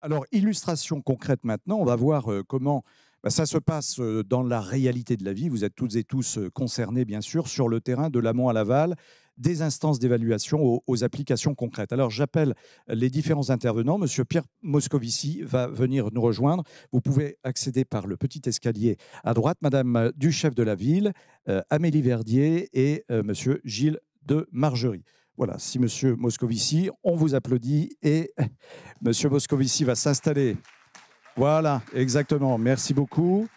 Alors, illustration concrète maintenant, on va voir comment ça se passe dans la réalité de la vie. Vous êtes toutes et tous concernés, bien sûr, sur le terrain de l'amont à l'aval, des instances d'évaluation aux applications concrètes. Alors, j'appelle les différents intervenants. Monsieur Pierre Moscovici va venir nous rejoindre. Vous pouvez accéder par le petit escalier à droite. Madame Duchef de la Ville, Amélie Verdier et Monsieur Gilles de Margerie. Voilà, si Monsieur Moscovici, on vous applaudit et Monsieur Moscovici va s'installer. Voilà, exactement. Merci beaucoup.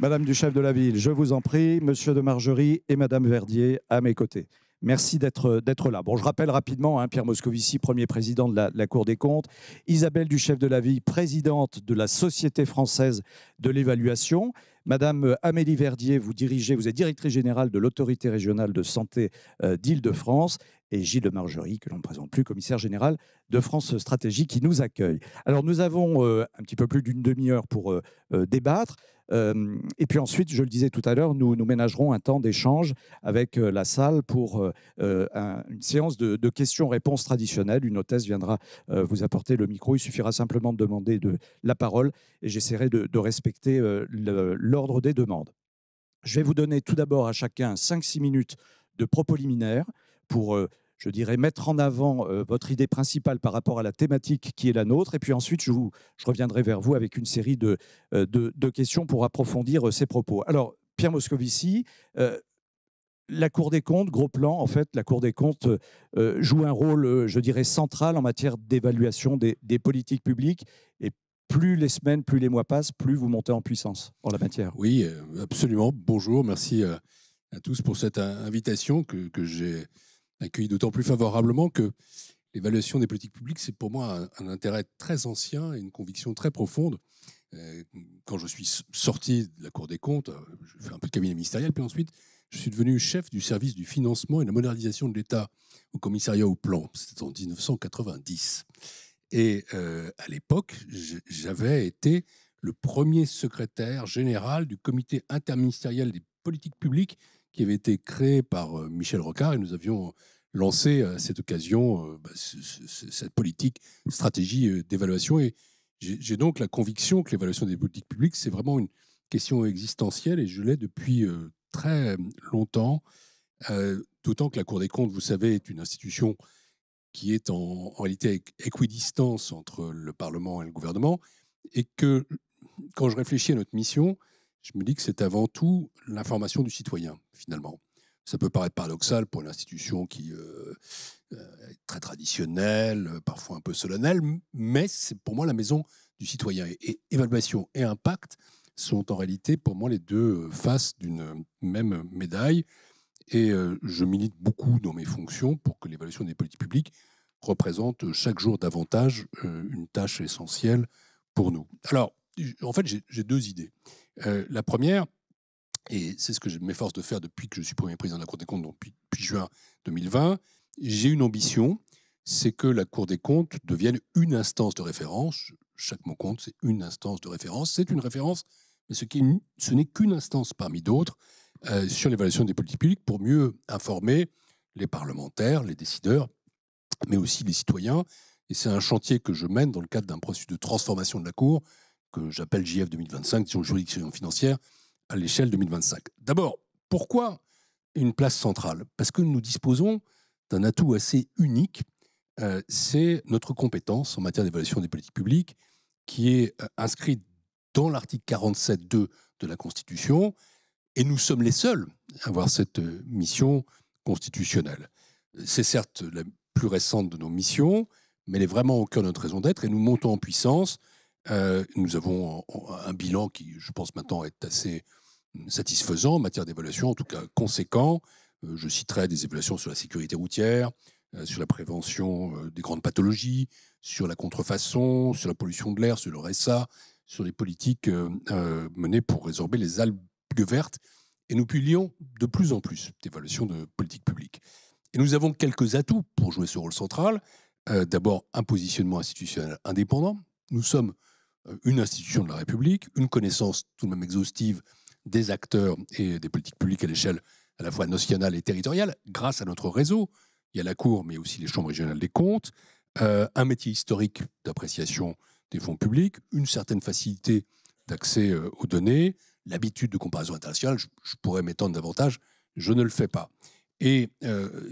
Madame du chef de la ville, je vous en prie. Monsieur de Margerie et Madame Verdier à mes côtés. Merci d'être là. Bon, je rappelle rapidement, Pierre Moscovici, premier président de la Cour des comptes, Isabelle du chef de la ville, présidente de la Société française de l'évaluation, Madame Amélie Verdier, vous êtes directrice générale de l'Autorité régionale de santé d'Île-de-France, et Gilles de Margerie, que l'on ne présente plus, commissaire général de France Stratégie, qui nous accueille. Alors, nous avons un petit peu plus d'une demi-heure pour débattre. Et puis ensuite, je le disais tout à l'heure, nous ménagerons un temps d'échange avec la salle pour une séance de questions-réponses traditionnelles. Une hôtesse viendra vous apporter le micro. Il suffira simplement de demander la parole et j'essaierai de respecter l'ordre des demandes. Je vais vous donner tout d'abord à chacun 5-6 minutes de propos liminaires pour, je dirais, mettre en avant votre idée principale par rapport à la thématique qui est la nôtre. Et puis ensuite, je reviendrai vers vous avec une série de questions pour approfondir ces propos. Alors, Pierre Moscovici, la Cour des comptes, gros plan, en fait, la Cour des comptes joue un rôle, je dirais, central en matière d'évaluation des politiques publiques. Et plus les semaines, plus les mois passent, plus vous montez en puissance en la matière. Oui, absolument. Bonjour, merci à tous pour cette invitation que j'ai accueillie d'autant plus favorablement que l'évaluation des politiques publiques, c'est pour moi un intérêt très ancien et une conviction très profonde. Quand je suis sorti de la Cour des comptes, je fais un peu de cabinet ministériel, puis ensuite, je suis devenu chef du service du financement et de la modernisation de l'État au commissariat au plan. C'était en 1990. Et à l'époque, j'avais été le premier secrétaire général du comité interministériel des politiques publiques qui avait été créé par Michel Rocard, et nous avions lancé à cette occasion cette politique, stratégie d'évaluation. Et j'ai donc la conviction que l'évaluation des politiques publiques, c'est vraiment une question existentielle, et je l'ai depuis très longtemps, d'autant que la Cour des comptes, vous savez, est une institution qui est en réalité équidistance entre le Parlement et le gouvernement, et que quand je réfléchis à notre mission, je me dis que c'est avant tout l'information du citoyen, finalement. Ça peut paraître paradoxal pour une institution qui est très traditionnelle, parfois un peu solennelle, mais c'est pour moi la maison du citoyen. Et évaluation et impact sont en réalité pour moi les deux faces d'une même médaille. Et je milite beaucoup dans mes fonctions pour que l'évaluation des politiques publiques représente chaque jour davantage une tâche essentielle pour nous. Alors, en fait, j'ai deux idées. La première, et c'est ce que je m'efforce de faire depuis que je suis premier président de la Cour des comptes, donc depuis juin 2020, j'ai une ambition, c'est que la Cour des comptes devienne une instance de référence. Chaque mot compte, c'est une instance de référence. C'est une référence, mais ce n'est qu'une instance parmi d'autres sur l'évaluation des politiques publiques pour mieux informer les parlementaires, les décideurs, mais aussi les citoyens. Et c'est un chantier que je mène dans le cadre d'un processus de transformation de la Cour que j'appelle JF 2025, disons juridiction financière, à l'échelle 2025. D'abord, pourquoi une place centrale? Parce que nous disposons d'un atout assez unique, c'est notre compétence en matière d'évaluation des politiques publiques, qui est inscrite dans l'article 47.2 de la Constitution, et nous sommes les seuls à avoir cette mission constitutionnelle. C'est certes la plus récente de nos missions, mais elle est vraiment au cœur de notre raison d'être, et nous montons en puissance. Nous avons un bilan qui, je pense maintenant, est assez satisfaisant en matière d'évaluation, en tout cas conséquent. Je citerai des évaluations sur la sécurité routière, sur la prévention des grandes pathologies, sur la contrefaçon, sur la pollution de l'air, sur le RSA, sur les politiques menées pour résorber les algues vertes. Et nous publions de plus en plus d'évaluations de politiques publiques. Et nous avons quelques atouts pour jouer ce rôle central. D'abord, un positionnement institutionnel indépendant. Nous sommes une institution de la République, une connaissance tout de même exhaustive des acteurs et des politiques publiques à l'échelle à la fois nationale et territoriale, grâce à notre réseau. Il y a la Cour, mais aussi les chambres régionales des comptes. Un métier historique d'appréciation des fonds publics, une certaine facilité d'accès aux données, l'habitude de comparaison internationale. Je pourrais m'étendre davantage, je ne le fais pas. Et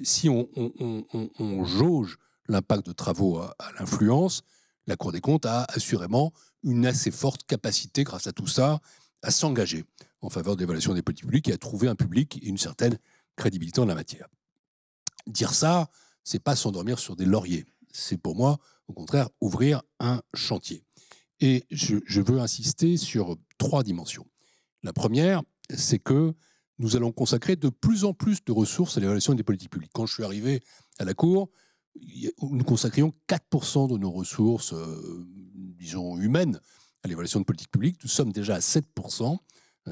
si on jauge l'impact de travaux à l'influence, la Cour des comptes a assurément une assez forte capacité, grâce à tout ça, à s'engager en faveur de l'évaluation des politiques publiques et à trouver un public et une certaine crédibilité en la matière. Dire ça, c'est pas s'endormir sur des lauriers. C'est pour moi, au contraire, ouvrir un chantier. Et je veux insister sur 3 dimensions. La première, c'est que nous allons consacrer de plus en plus de ressources à l'évaluation des politiques publiques. Quand je suis arrivé à la Cour, nous consacrions 4% de nos ressources, disons, humaines à l'évaluation de politiques publiques. Nous sommes déjà à 7%,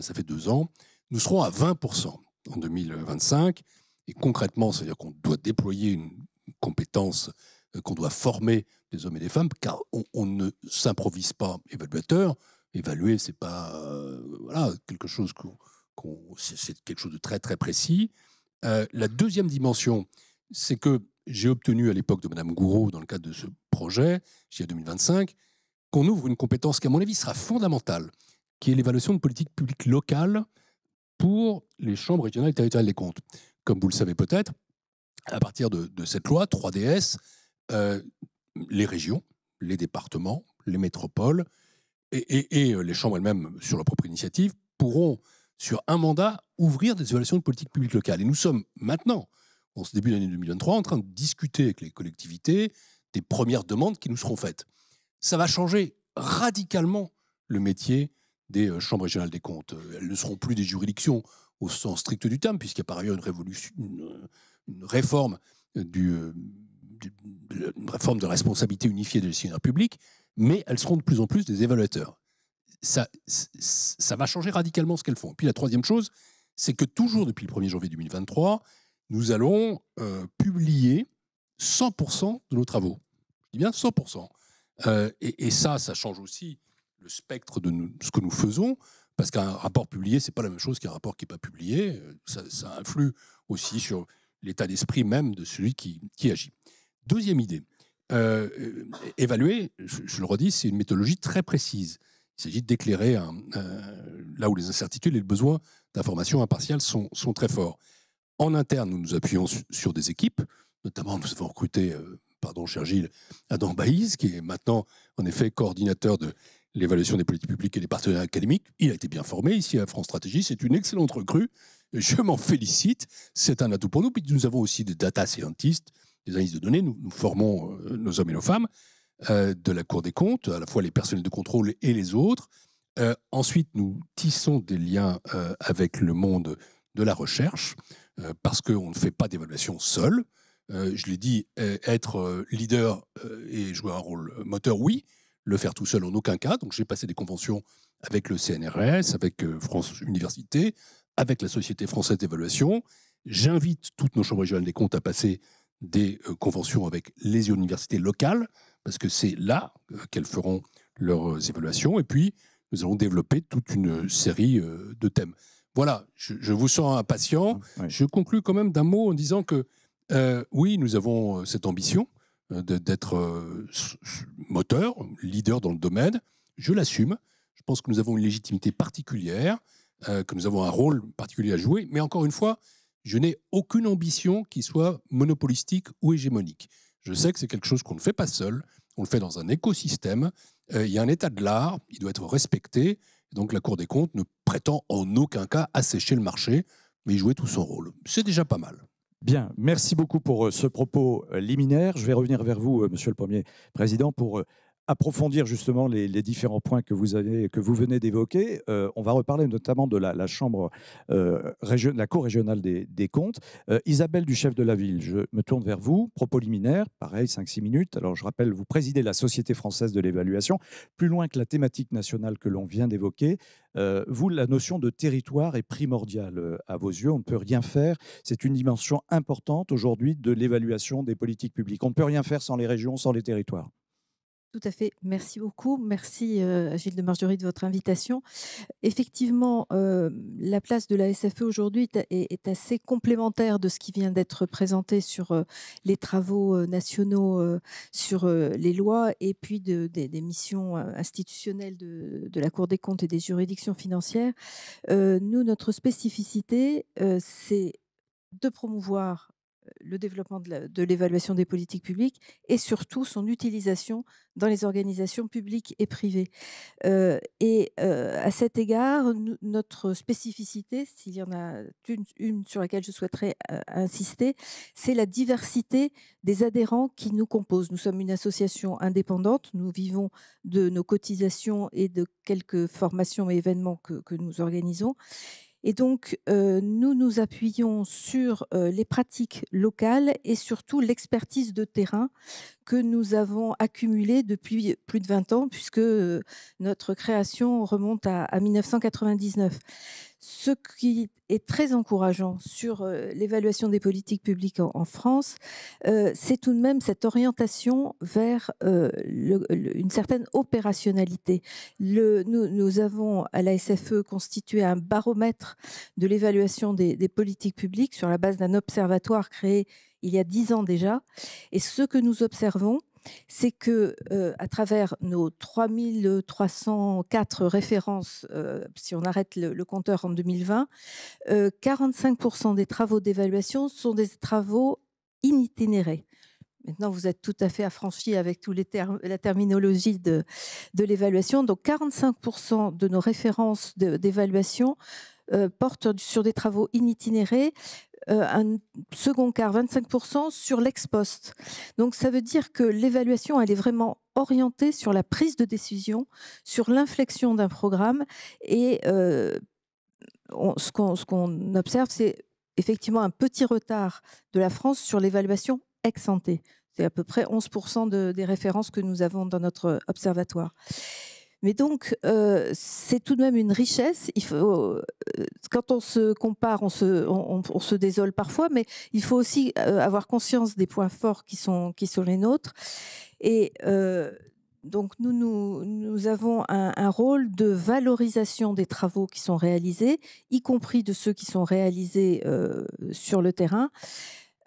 ça fait 2 ans. Nous serons à 20% en 2025. Et concrètement, c'est-à-dire qu'on doit déployer une compétence, qu'on doit former des hommes et des femmes, car on ne s'improvise pas évaluateur. Évaluer, c'est pas voilà, quelque chose c'est quelque chose de très très précis. La deuxième dimension, c'est que j'ai obtenu à l'époque de Mme Gouraud, dans le cadre de ce projet, JA 2025, qu'on ouvre une compétence qui, à mon avis, sera fondamentale, qui est l'évaluation de politique publique locale pour les chambres régionales et territoriales des comptes. Comme vous le savez peut-être, à partir de cette loi 3DS, les régions, les départements, les métropoles et les chambres elles-mêmes, sur leur propre initiative, pourront, sur un mandat, ouvrir des évaluations de politique publique locale. Et nous sommes maintenant, en ce début d'année 2023, en train de discuter avec les collectivités des premières demandes qui nous seront faites. Ça va changer radicalement le métier des chambres régionales des comptes. Elles ne seront plus des juridictions au sens strict du terme, puisqu'il y a par ailleurs une réforme une réforme de responsabilité unifiée des gestionnaires publics, mais elles seront de plus en plus des évaluateurs. Ça va changer radicalement ce qu'elles font. Et puis la troisième chose, c'est que toujours depuis le 1er janvier 2023, nous allons publier 100% de nos travaux. Je dis bien 100%. Et ça change aussi le spectre de ce que nous faisons, parce qu'un rapport publié, ce n'est pas la même chose qu'un rapport qui n'est pas publié. Ça influe aussi sur l'état d'esprit même de celui qui agit. Deuxième idée, évaluer, je le redis, c'est une méthodologie très précise. Il s'agit d'éclairer là où les incertitudes et le besoin d'informations impartiales sont très forts. En interne, nous nous appuyons sur des équipes, notamment nous avons recruté, cher Gilles, Adam Baïs, qui est maintenant en effet coordinateur de l'évaluation des politiques publiques et des partenaires académiques. Il a été bien formé ici à France Stratégie, c'est une excellente recrue, je m'en félicite, c'est un atout pour nous. Puis nous avons aussi des data scientists, des analystes de données, nous formons nos hommes et nos femmes de la Cour des comptes, à la fois les personnels de contrôle et les autres. Ensuite, nous tissons des liens avec le monde de la recherche, parce qu'on ne fait pas d'évaluation seul. Je l'ai dit, être leader et jouer un rôle moteur, oui. Le faire tout seul, en aucun cas. Donc, j'ai passé des conventions avec le CNRS, avec France Université, avec la Société française d'évaluation. J'invite toutes nos chambres régionales des comptes à passer des conventions avec les universités locales, parce que c'est là qu'elles feront leurs évaluations. Et puis, nous allons développer toute une série de thèmes. Voilà, je vous sens impatient. Oui. Je conclus quand même d'un mot en disant que oui, nous avons cette ambition d'être moteur, leader dans le domaine. Je l'assume. Je pense que nous avons une légitimité particulière, que nous avons un rôle particulier à jouer. Mais encore une fois, je n'ai aucune ambition qui soit monopolistique ou hégémonique. Je sais que c'est quelque chose qu'on ne fait pas seul. On le fait dans un écosystème. Il y a un état de l'art. Il doit être respecté. Donc la Cour des comptes ne prétend en aucun cas assécher le marché, mais jouer tout son rôle. C'est déjà pas mal. Bien, merci beaucoup pour ce propos liminaire. Je vais revenir vers vous, Monsieur le Premier Président, pour approfondir justement les différents points que vous venez d'évoquer. On va reparler notamment de la Chambre, la Cour régionale des comptes. Isabelle du chef de la ville, je me tourne vers vous. Propos liminaire, pareil, 5-6 minutes. Alors je rappelle, vous présidez la Société française de l'évaluation. Plus loin que la thématique nationale que l'on vient d'évoquer, vous, la notion de territoire est primordiale à vos yeux. On ne peut rien faire. C'est une dimension importante aujourd'hui de l'évaluation des politiques publiques. On ne peut rien faire sans les régions, sans les territoires. Tout à fait. Merci beaucoup. Merci, Gilles de Margerie, de votre invitation. Effectivement, la place de la SFE aujourd'hui est assez complémentaire de ce qui vient d'être présenté sur les travaux nationaux, sur les lois et puis des missions institutionnelles de la Cour des comptes et des juridictions financières. Nous, notre spécificité, c'est de promouvoir le développement de l'évaluation des politiques publiques et surtout son utilisation dans les organisations publiques et privées. À cet égard, notre spécificité, s'il y en a une sur laquelle je souhaiterais insister, c'est la diversité des adhérents qui nous composent. Nous sommes une association indépendante, nous vivons de nos cotisations et de quelques formations et événements que nous organisons. Et donc, nous nous appuyons sur les pratiques locales et surtout l'expertise de terrain que nous avons accumulée depuis plus de 20 ans, puisque notre création remonte à 1999. Ce qui est très encourageant sur l'évaluation des politiques publiques en France, c'est tout de même cette orientation vers une certaine opérationnalité. Nous avons à la SFE constitué un baromètre de l'évaluation des politiques publiques sur la base d'un observatoire créé il y a 10 ans déjà. Et ce que nous observons, c'est que à travers nos 3304 références, si on arrête le compteur en 2020, 45% des travaux d'évaluation sont des travaux initinérés. Maintenant, vous êtes tout à fait affranchi avec tous les la terminologie de l'évaluation. Donc, 45% de nos références d'évaluation portent sur des travaux initinérés. Un second quart, 25% sur l'ex-post. Donc, ça veut dire que l'évaluation, elle est vraiment orientée sur la prise de décision, sur l'inflexion d'un programme. Et ce qu'on observe, c'est effectivement un petit retard de la France sur l'évaluation ex-ante. C'est à peu près 11% des références que nous avons dans notre observatoire. Mais donc, c'est tout de même une richesse. Il faut, quand on se compare, on se désole parfois, mais il faut aussi avoir conscience des points forts qui sont les nôtres. Et donc, nous avons un rôle de valorisation des travaux qui sont réalisés, y compris de ceux qui sont réalisés sur le terrain.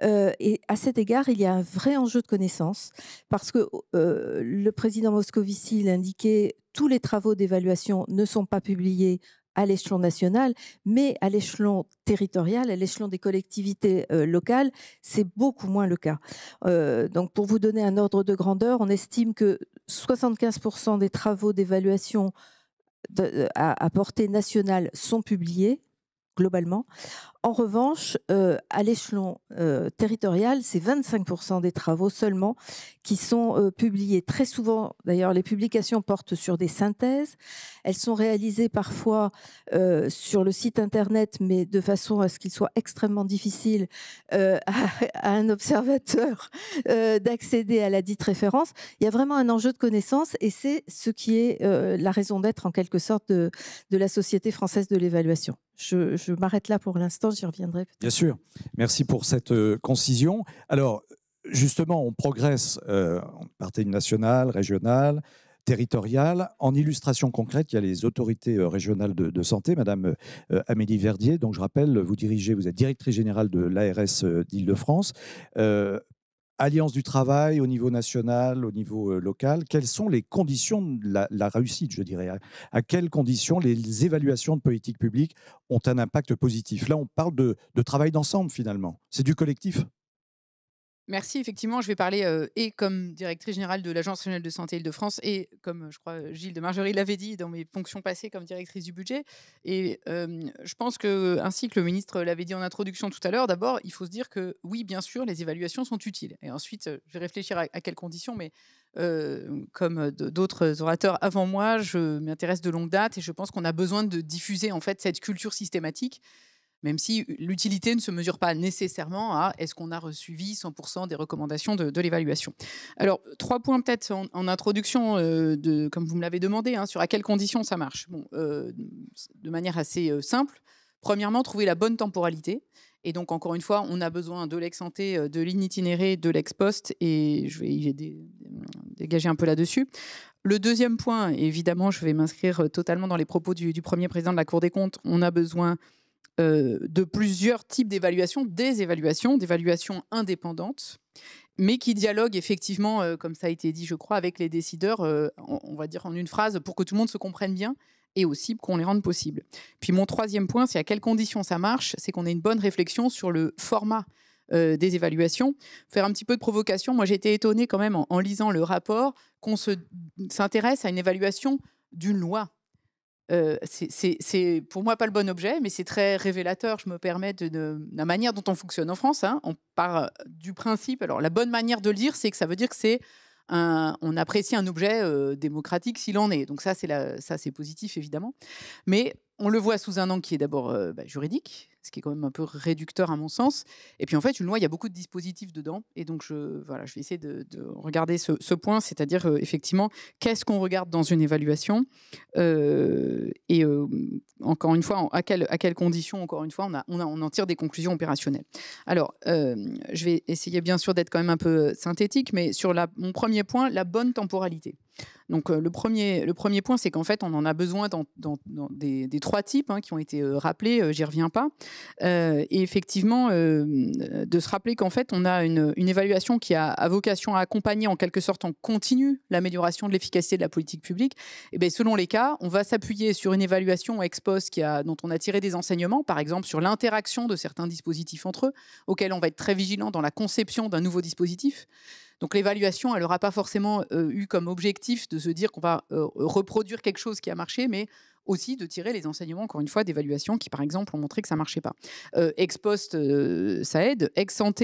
Et à cet égard, il y a un vrai enjeu de connaissance parce que le président Moscovici l'indiquait, tous les travaux d'évaluation ne sont pas publiés à l'échelon national, mais à l'échelon territorial, à l'échelon des collectivités locales, c'est beaucoup moins le cas. Donc, pour vous donner un ordre de grandeur, on estime que 75% des travaux d'évaluation à portée nationale sont publiés globalement. En revanche, à l'échelon territorial, c'est 25% des travaux seulement qui sont publiés. Très souvent, d'ailleurs, les publications portent sur des synthèses. Elles sont réalisées parfois sur le site internet, mais de façon à ce qu'il soit extrêmement difficile à un observateur d'accéder à la dite référence. Il y a vraiment un enjeu de connaissance et c'est ce qui est la raison d'être en quelque sorte de la Société française de l'évaluation. Je m'arrête là pour l'instant, j'y reviendrai peut-être. Bien sûr. Merci pour cette concision. Alors, justement, on progresse en partie nationale, régionale, territoriale. En illustration concrète, il y a les autorités régionales de santé. Madame Amélie Verdier, donc je rappelle, vous êtes directrice générale de l'ARS d'Île-de-France. Alliance du travail au niveau national, au niveau local, quelles sont les conditions de la réussite, je dirais? À quelles conditions les évaluations de politique publique ont un impact positif? Là, on parle de travail d'ensemble, finalement. C'est du collectif. Merci, effectivement, je vais parler et comme directrice générale de l'Agence régionale de santé Île-de-France et comme je crois Gilles de Margerie l'avait dit dans mes fonctions passées comme directrice du budget. Et je pense que, ainsi que le ministre l'avait dit en introduction tout à l'heure, d'abord, il faut se dire que oui, bien sûr, les évaluations sont utiles. Et ensuite, je vais réfléchir à quelles conditions, mais comme d'autres orateurs avant moi, je m'intéresse de longue date et je pense qu'on a besoin de diffuser en fait cette culture systématique. Même si l'utilité ne se mesure pas nécessairement à est-ce qu'on a suivi 100% des recommandations de l'évaluation. Alors, 3 points peut-être en introduction, comme vous me l'avez demandé, sur à quelles conditions ça marche. Bon, de manière assez simple, Premièrement, trouver la bonne temporalité. Et donc, encore une fois, on a besoin de l'ex-ante, de l'initinéré, de l'ex-post, et je vais dégager un peu là-dessus. Le deuxième point, évidemment, je vais m'inscrire totalement dans les propos du premier président de la Cour des comptes, on a besoin de plusieurs types d'évaluations, d'évaluations indépendantes, mais qui dialoguent effectivement, comme ça a été dit, je crois, avec les décideurs, on va dire en une phrase, pour que tout le monde se comprenne bien, et aussi qu'on les rende possibles. Puis mon troisième point, c'est à quelles conditions ça marche, c'est qu'on ait une bonne réflexion sur le format des évaluations. Faire un petit peu de provocation, moi j'ai été étonnée quand même en lisant le rapport qu'on s'intéresse à une évaluation d'une loi. C'est pour moi pas le bon objet, mais c'est très révélateur, je me permets, de la manière dont on fonctionne en France. Hein. On part du principe, alors la bonne manière de le dire, c'est que ça veut dire que on apprécie un objet démocratique s'il en est. Donc ça, c'est positif, évidemment. Mais on le voit sous un angle qui est d'abord juridique, ce qui est quand même un peu réducteur à mon sens. Et puis en fait, une loi, il y a beaucoup de dispositifs dedans. Et donc, je vais essayer de regarder ce point, c'est-à-dire effectivement, qu'est-ce qu'on regarde dans une évaluation encore une fois, à quelles conditions, encore une fois, on en tire des conclusions opérationnelles. Alors, je vais essayer bien sûr d'être quand même un peu synthétique, mais sur mon premier point, la bonne temporalité. Donc le premier point, c'est qu'en fait, on en a besoin dans des trois types qui ont été rappelés, j'y reviens pas. Et effectivement, de se rappeler qu'en fait, on a une évaluation qui a vocation à accompagner en quelque sorte en continu l'amélioration de l'efficacité de la politique publique. Et bien, selon les cas, on va s'appuyer sur une évaluation ex post dont on a tiré des enseignements, par exemple sur l'interaction de certains dispositifs entre eux, auxquels on va être très vigilant dans la conception d'un nouveau dispositif. Donc l'évaluation, elle n'aura pas forcément eu comme objectif de se dire qu'on va reproduire quelque chose qui a marché, mais aussi de tirer les enseignements, encore une fois, d'évaluation qui, par exemple, ont montré que ça ne marchait pas. Ex post, ça aide. Ex ante,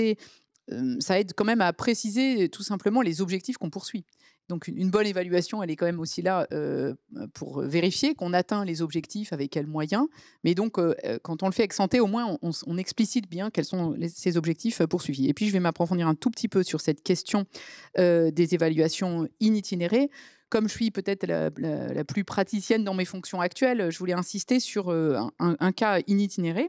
ça aide quand même à préciser tout simplement les objectifs qu'on poursuit. Donc une bonne évaluation, elle est quand même aussi là pour vérifier qu'on atteint les objectifs avec quels moyens. Mais donc, quand on le fait ex ante, au moins, on explicite bien quels sont ces objectifs poursuivis. Et puis, je vais m'approfondir un tout petit peu sur cette question des évaluations itinéraires. Comme je suis peut-être la plus praticienne dans mes fonctions actuelles, je voulais insister sur un cas itinéraire,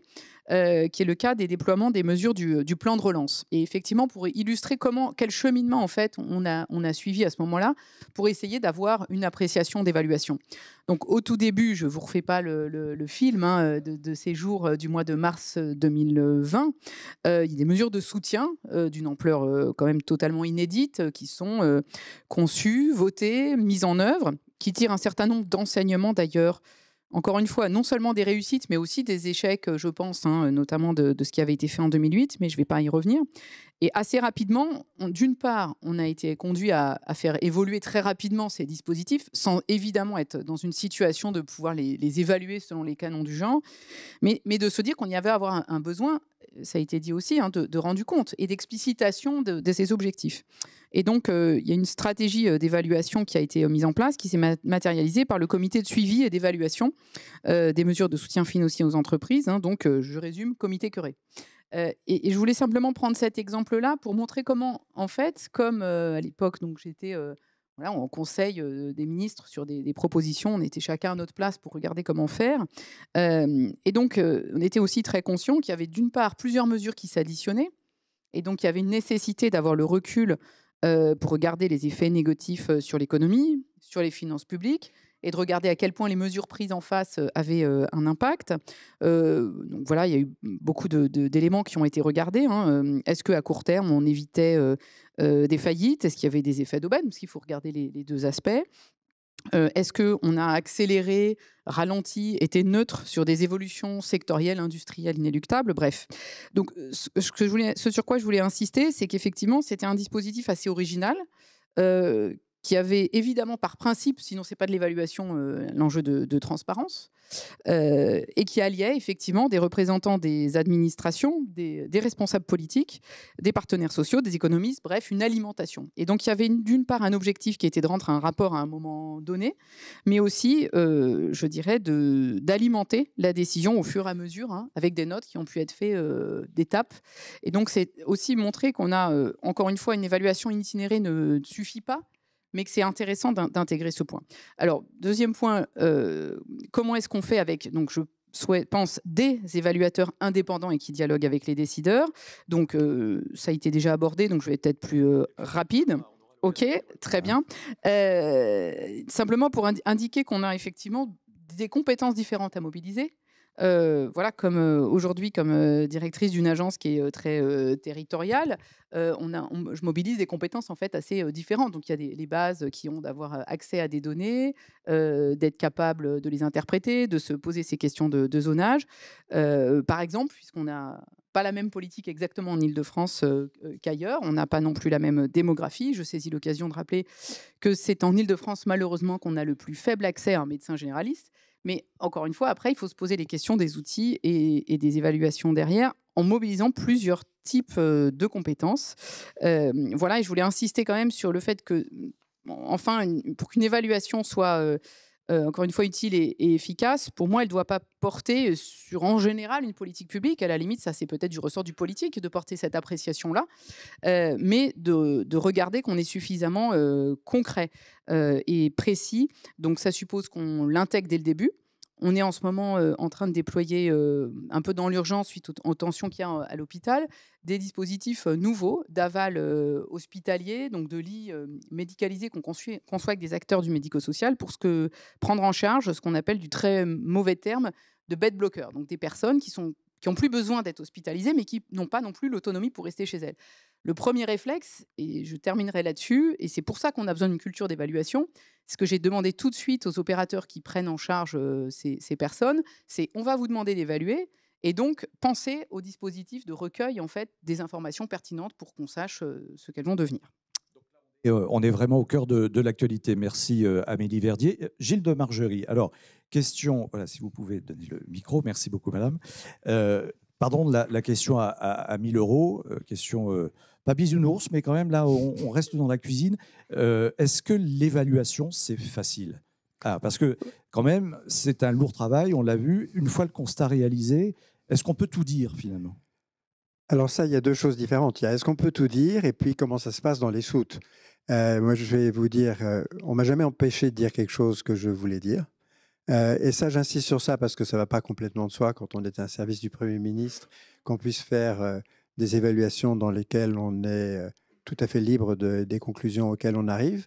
qui est le cas des déploiements des mesures du plan de relance. Et effectivement, pour illustrer quel cheminement en fait on a suivi à ce moment-là pour essayer d'avoir une appréciation d'évaluation. Donc au tout début, je ne vous refais pas le film de ces jours du mois de mars 2020, il y a des mesures de soutien d'une ampleur quand même totalement inédite qui sont conçues, votées, mises en œuvre, qui tirent un certain nombre d'enseignements d'ailleurs. Encore une fois, non seulement des réussites, mais aussi des échecs, je pense, notamment de ce qui avait été fait en 2008, mais je ne vais pas y revenir. Et assez rapidement, d'une part, on a été conduit à faire évoluer très rapidement ces dispositifs, sans évidemment être dans une situation de pouvoir les évaluer selon les canons du genre, mais de se dire qu'on y avait à avoir un besoin, ça a été dit aussi, de rendu compte et d'explicitation de ces objectifs. Et donc, il y a une stratégie d'évaluation qui a été mise en place, qui s'est matérialisée par le comité de suivi et d'évaluation des mesures de soutien financier aux entreprises. Donc, je résume, comité Queré. Et je voulais simplement prendre cet exemple-là pour montrer comment, en fait, comme à l'époque, donc j'étais en conseil des ministres sur des propositions, on était chacun à notre place pour regarder comment faire. Et donc, on était aussi très conscient qu'il y avait d'une part plusieurs mesures qui s'additionnaient, et donc il y avait une nécessité d'avoir le recul pour regarder les effets négatifs sur l'économie, sur les finances publiques, et de regarder à quel point les mesures prises en face avaient un impact. Donc voilà, il y a eu beaucoup d'éléments qui ont été regardés. Est-ce qu'à court terme, on évitait des faillites? Est-ce qu'il y avait des effets d'aubaine? Parce qu'il faut regarder les deux aspects. Est-ce qu'on a accéléré, ralenti, été neutre sur des évolutions sectorielles, industrielles inéluctables? Bref. Donc, ce sur quoi je voulais insister, c'est qu'effectivement, c'était un dispositif assez original, qui avait évidemment par principe, sinon ce n'est pas de l'évaluation, l'enjeu de transparence, et qui alliait effectivement des représentants des administrations, des responsables politiques, des partenaires sociaux, des économistes, bref, une alimentation. Et donc il y avait d'une part un objectif qui était de rendre un rapport à un moment donné, mais aussi, je dirais, d'alimenter la décision au fur et à mesure, avec des notes qui ont pu être faites d'étapes. Et donc c'est aussi montrer qu'on a, encore une fois, une évaluation itinérée ne suffit pas, mais que c'est intéressant d'intégrer ce point. Alors, deuxième point, comment est-ce qu'on fait avec... Donc, je pense des évaluateurs indépendants et qui dialoguent avec les décideurs. Donc, ça a été déjà abordé, donc je vais être plus rapide. OK, très bien. Simplement pour indiquer qu'on a effectivement des compétences différentes à mobiliser. Voilà, comme aujourd'hui, comme directrice d'une agence qui est très territoriale, je mobilise des compétences en fait assez différentes. Donc il y a les bases qui ont d'avoir accès à des données, d'être capable de les interpréter, de se poser ces questions de zonage. Par exemple, puisqu'on n'a pas la même politique exactement en Île-de-France qu'ailleurs, on n'a pas non plus la même démographie. Je saisis l'occasion de rappeler que c'est en Île-de-France malheureusement qu'on a le plus faible accès à un médecin généraliste. Mais encore une fois, après, il faut se poser les questions des outils et des évaluations derrière en mobilisant plusieurs types de compétences. Voilà, et je voulais insister quand même sur le fait que, enfin, pour qu'une évaluation soit, encore une fois, utile et efficace, pour moi, elle ne doit pas porter sur, en général, une politique publique. À la limite, ça, c'est peut-être du ressort du politique de porter cette appréciation-là, mais de regarder qu'on est suffisamment concret et précis. Donc, ça suppose qu'on l'intègre dès le début. On est en ce moment en train de déployer, un peu dans l'urgence, suite aux tensions qu'il y a à l'hôpital, des dispositifs nouveaux d'aval hospitalier, donc de lits médicalisés qu'on conçoit avec des acteurs du médico-social pour prendre en charge ce qu'on appelle, du très mauvais terme, de bed blockers, donc des personnes qui n'ont plus besoin d'être hospitalisées, mais qui n'ont pas non plus l'autonomie pour rester chez elles. Le premier réflexe, et je terminerai là-dessus, et c'est pour ça qu'on a besoin d'une culture d'évaluation, ce que j'ai demandé tout de suite aux opérateurs qui prennent en charge ces personnes, c'est on va vous demander d'évaluer, et donc penser au dispositif de recueil en fait, des informations pertinentes pour qu'on sache ce qu'elles vont devenir. Et on est vraiment au cœur de l'actualité. Merci Amélie Verdier. Gilles de Margerie, alors, question, voilà, si vous pouvez donner le micro, merci beaucoup madame. Pardon, la question à 1 000 euros, question pas bisounours, mais quand même là, on reste dans la cuisine. Est-ce que l'évaluation, c'est facile? Parce que quand même, c'est un lourd travail, on l'a vu. Une fois le constat réalisé, est-ce qu'on peut tout dire finalement? Alors ça, il y a deux choses différentes. Il y a est-ce qu'on peut tout dire et puis comment ça se passe dans les soutes. Moi, je vais vous dire, on ne m'a jamais empêché de dire quelque chose que je voulais dire. Et ça, j'insiste sur ça parce que ça ne va pas complètement de soi quand on est un service du Premier ministre, qu'on puisse faire des évaluations dans lesquelles on est tout à fait libre des conclusions auxquelles on arrive.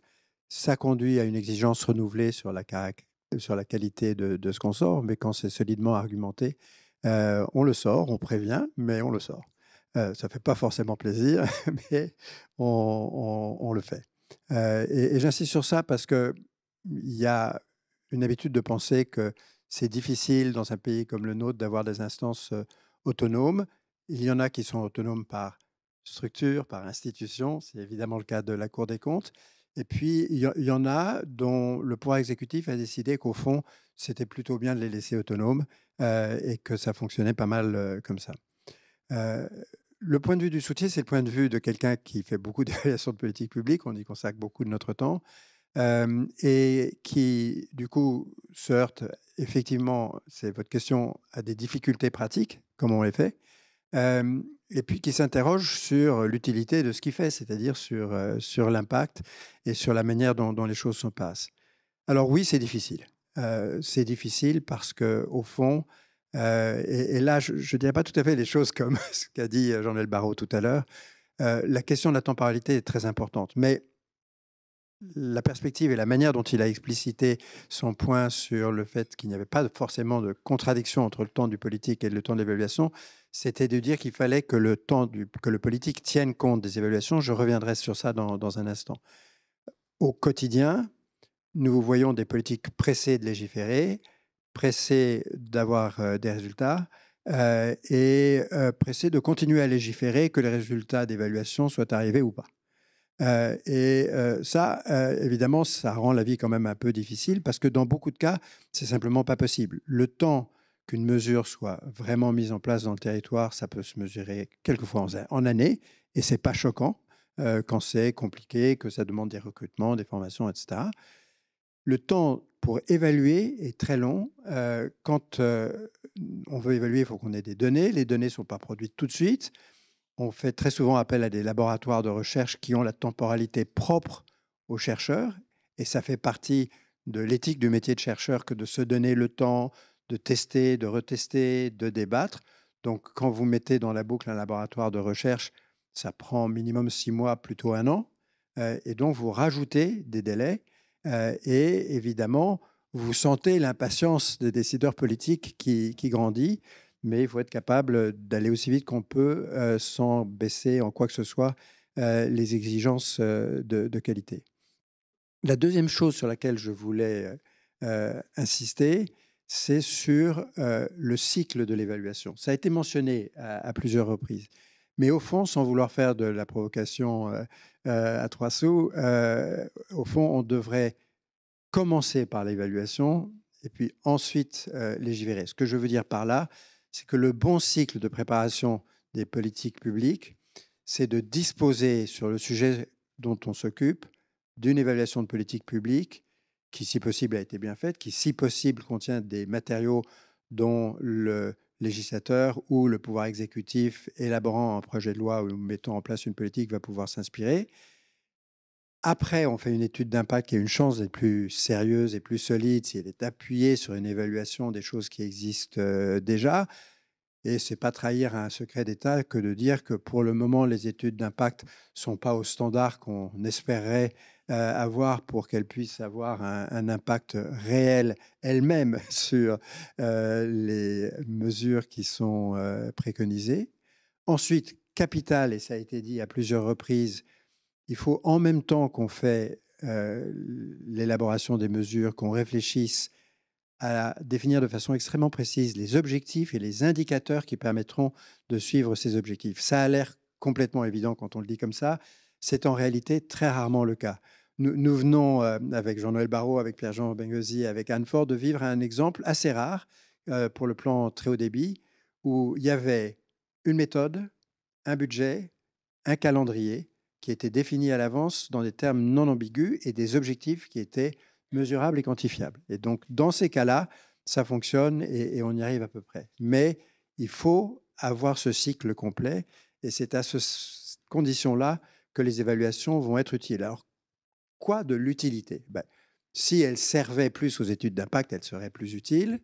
Ça conduit à une exigence renouvelée sur la qualité de ce qu'on sort, mais quand c'est solidement argumenté, on le sort, on prévient, mais on le sort. Ça ne fait pas forcément plaisir, mais on le fait. Et j'insiste sur ça parce qu'il y a une habitude de penser que c'est difficile dans un pays comme le nôtre d'avoir des instances autonomes. Il y en a qui sont autonomes par structure, par institution. C'est évidemment le cas de la Cour des comptes. Et puis, il y en a dont le pouvoir exécutif a décidé qu'au fond, c'était plutôt bien de les laisser autonomes et que ça fonctionnait pas mal comme ça. Le point de vue du soutien, c'est le point de vue de quelqu'un qui fait beaucoup d'évaluations de politique publique. On y consacre beaucoup de notre temps. Et qui, du coup, se heurte effectivement, c'est votre question, à des difficultés pratiques, comment on les fait, et puis qui s'interroge sur l'utilité de ce qu'il fait, c'est-à-dire sur l'impact et sur la manière dont les choses se passent. Alors oui, c'est difficile. C'est difficile parce qu'au fond, et là, je ne dirais pas tout à fait les choses comme ce qu'a dit Jean-Noël Barrot tout à l'heure, la question de la temporalité est très importante, mais la perspective et la manière dont il a explicité son point sur le fait qu'il n'y avait pas forcément de contradiction entre le temps du politique et le temps de l'évaluation, c'était de dire qu'il fallait que le politique tienne compte des évaluations. Je reviendrai sur ça dans un instant. Au quotidien, nous voyons des politiques pressées de légiférer, pressées d'avoir des résultats et pressées de continuer à légiférer, que les résultats d'évaluation soient arrivés ou pas. Ça, évidemment, ça rend la vie quand même un peu difficile parce que dans beaucoup de cas, c'est simplement pas possible. Le temps qu'une mesure soit vraiment mise en place dans le territoire, ça peut se mesurer quelquefois en années et c'est pas choquant quand c'est compliqué, que ça demande des recrutements, des formations, etc. Le temps pour évaluer est très long. Quand on veut évaluer, il faut qu'on ait des données. Les données ne sont pas produites tout de suite. On fait très souvent appel à des laboratoires de recherche qui ont la temporalité propre aux chercheurs. Et ça fait partie de l'éthique du métier de chercheur que de se donner le temps de tester, de retester, de débattre. Donc, quand vous mettez dans la boucle un laboratoire de recherche, ça prend minimum 6 mois, plutôt 1 an. Et donc, vous rajoutez des délais. Et évidemment, vous sentez l'impatience des décideurs politiques qui grandit. Mais il faut être capable d'aller aussi vite qu'on peut sans baisser en quoi que ce soit les exigences de qualité. La deuxième chose sur laquelle je voulais insister, c'est sur le cycle de l'évaluation. Ça a été mentionné à plusieurs reprises. Mais au fond, sans vouloir faire de la provocation à 3 sous, au fond, on devrait commencer par l'évaluation et puis ensuite légiférer. Ce que je veux dire par là, c'est que le bon cycle de préparation des politiques publiques, c'est de disposer sur le sujet dont on s'occupe d'une évaluation de politique publique qui, si possible, a été bien faite, qui, si possible, contient des matériaux dont le législateur ou le pouvoir exécutif élaborant un projet de loi ou mettant en place une politique va pouvoir s'inspirer. Après, on fait une étude d'impact qui a une chance d'être plus sérieuse et plus solide si elle est appuyée sur une évaluation des choses qui existent déjà. Et ce n'est pas trahir un secret d'État que de dire que pour le moment, les études d'impact ne sont pas au standard qu'on espérerait avoir pour qu'elles puissent avoir un impact réel elles-mêmes sur les mesures qui sont préconisées. Ensuite, capital, et ça a été dit à plusieurs reprises, il faut en même temps qu'on fait l'élaboration des mesures, qu'on réfléchisse à définir de façon extrêmement précise les objectifs et les indicateurs qui permettront de suivre ces objectifs. Ça a l'air complètement évident quand on le dit comme ça. C'est en réalité très rarement le cas. Nous venons, avec Jean-Noël Barrot, avec Pierre-Jean Benguesi, avec Anne Ford, de vivre un exemple assez rare pour le plan très haut débit, où il y avait une méthode, un budget, un calendrier qui était défini à l'avance dans des termes non ambigus et des objectifs qui étaient mesurables et quantifiables. Et donc, dans ces cas-là, ça fonctionne et on y arrive à peu près. Mais il faut avoir ce cycle complet et c'est à cette condition-là que les évaluations vont être utiles. Alors, quoi de l'utilité ? Si elles servaient plus aux études d'impact, elles seraient plus utiles.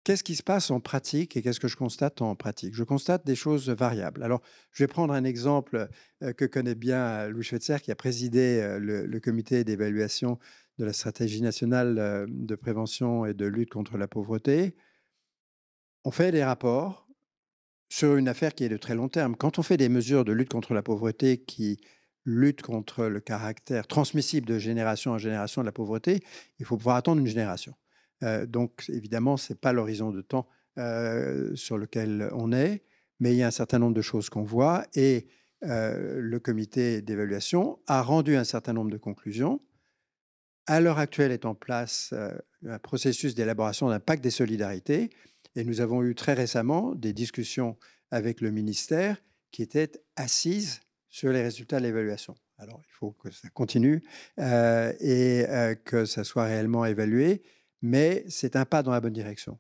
Qu'est-ce qui se passe en pratique et qu'est-ce que je constate en pratique ? Je constate des choses variables. Alors, je vais prendre un exemple que connaît bien Louis Schweitzer, qui a présidé le comité d'évaluation de la stratégie nationale de prévention et de lutte contre la pauvreté. On fait des rapports sur une affaire qui est de très long terme. Quand on fait des mesures de lutte contre la pauvreté qui luttent contre le caractère transmissible de génération en génération de la pauvreté, il faut pouvoir attendre une génération. Donc, évidemment, ce n'est pas l'horizon de temps sur lequel on est, mais il y a un certain nombre de choses qu'on voit et le comité d'évaluation a rendu un certain nombre de conclusions. À l'heure actuelle est en place un processus d'élaboration d'un pacte des solidarités et nous avons eu très récemment des discussions avec le ministère qui étaient assises sur les résultats de l'évaluation. Alors, il faut que ça continue et que ça soit réellement évalué, mais c'est un pas dans la bonne direction.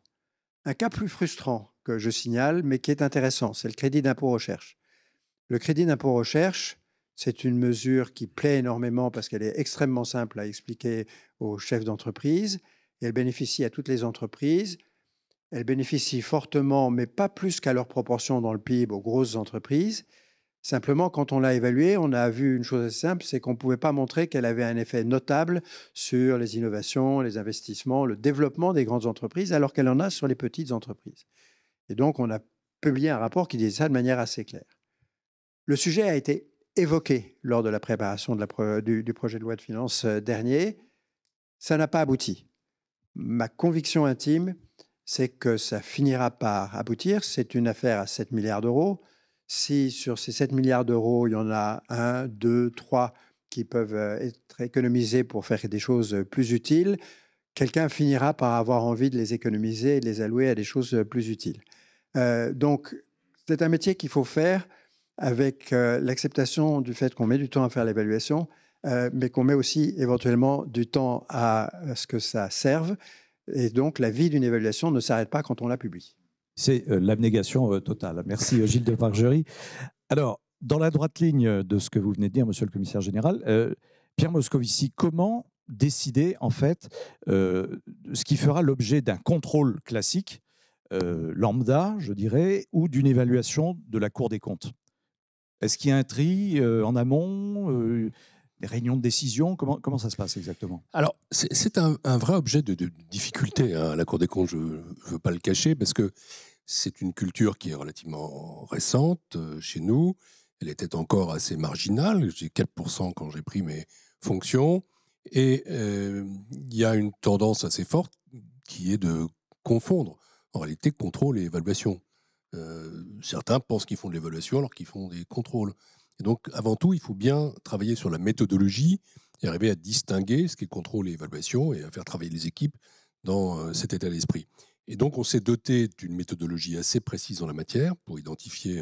Un cas plus frustrant que je signale, mais qui est intéressant, c'est le crédit d'impôt recherche. Le crédit d'impôt recherche, c'est une mesure qui plaît énormément parce qu'elle est extrêmement simple à expliquer aux chefs d'entreprise. Et elle bénéficie à toutes les entreprises. Elle bénéficie fortement, mais pas plus qu'à leur proportion dans le PIB, aux grosses entreprises. Simplement, quand on l'a évaluée, on a vu une chose assez simple, c'est qu'on ne pouvait pas montrer qu'elle avait un effet notable sur les innovations, les investissements, le développement des grandes entreprises, alors qu'elle en a sur les petites entreprises. Et donc, on a publié un rapport qui disait ça de manière assez claire. Le sujet a été évoqué lors de la préparation du projet de loi de finances dernier. Ça n'a pas abouti. Ma conviction intime, c'est que ça finira par aboutir. C'est une affaire à 7 milliards d'euros. Si sur ces 7 milliards d'euros, il y en a 1, 2, 3 qui peuvent être économisés pour faire des choses plus utiles, quelqu'un finira par avoir envie de les économiser et de les allouer à des choses plus utiles. Donc, c'est un métier qu'il faut faire avec l'acceptation du fait qu'on met du temps à faire l'évaluation, mais qu'on met aussi éventuellement du temps à ce que ça serve. Et donc, la vie d'une évaluation ne s'arrête pas quand on la publie. C'est l'abnégation totale. Merci Gilles de Margerie. Alors, dans la droite ligne de ce que vous venez de dire, monsieur le commissaire général, Pierre Moscovici, comment décider en fait ce qui fera l'objet d'un contrôle classique, lambda, je dirais, ou d'une évaluation de la Cour des comptes. Est-ce qu'il y a un tri en amont, des réunions de décision? Comment ça se passe exactement? Alors, c'est un vrai objet de difficulté, hein, à la Cour des comptes, je ne veux pas le cacher, parce que c'est une culture qui est relativement récente chez nous. Elle était encore assez marginale. J'ai 4% quand j'ai pris mes fonctions. Et il y a une tendance assez forte qui est de confondre, en réalité, contrôle et évaluation. Certains pensent qu'ils font de l'évaluation alors qu'ils font des contrôles. Et donc, avant tout, il faut bien travailler sur la méthodologie et arriver à distinguer ce qui est contrôle et évaluation et à faire travailler les équipes dans cet état d'esprit. Et donc, on s'est doté d'une méthodologie assez précise en la matière pour identifier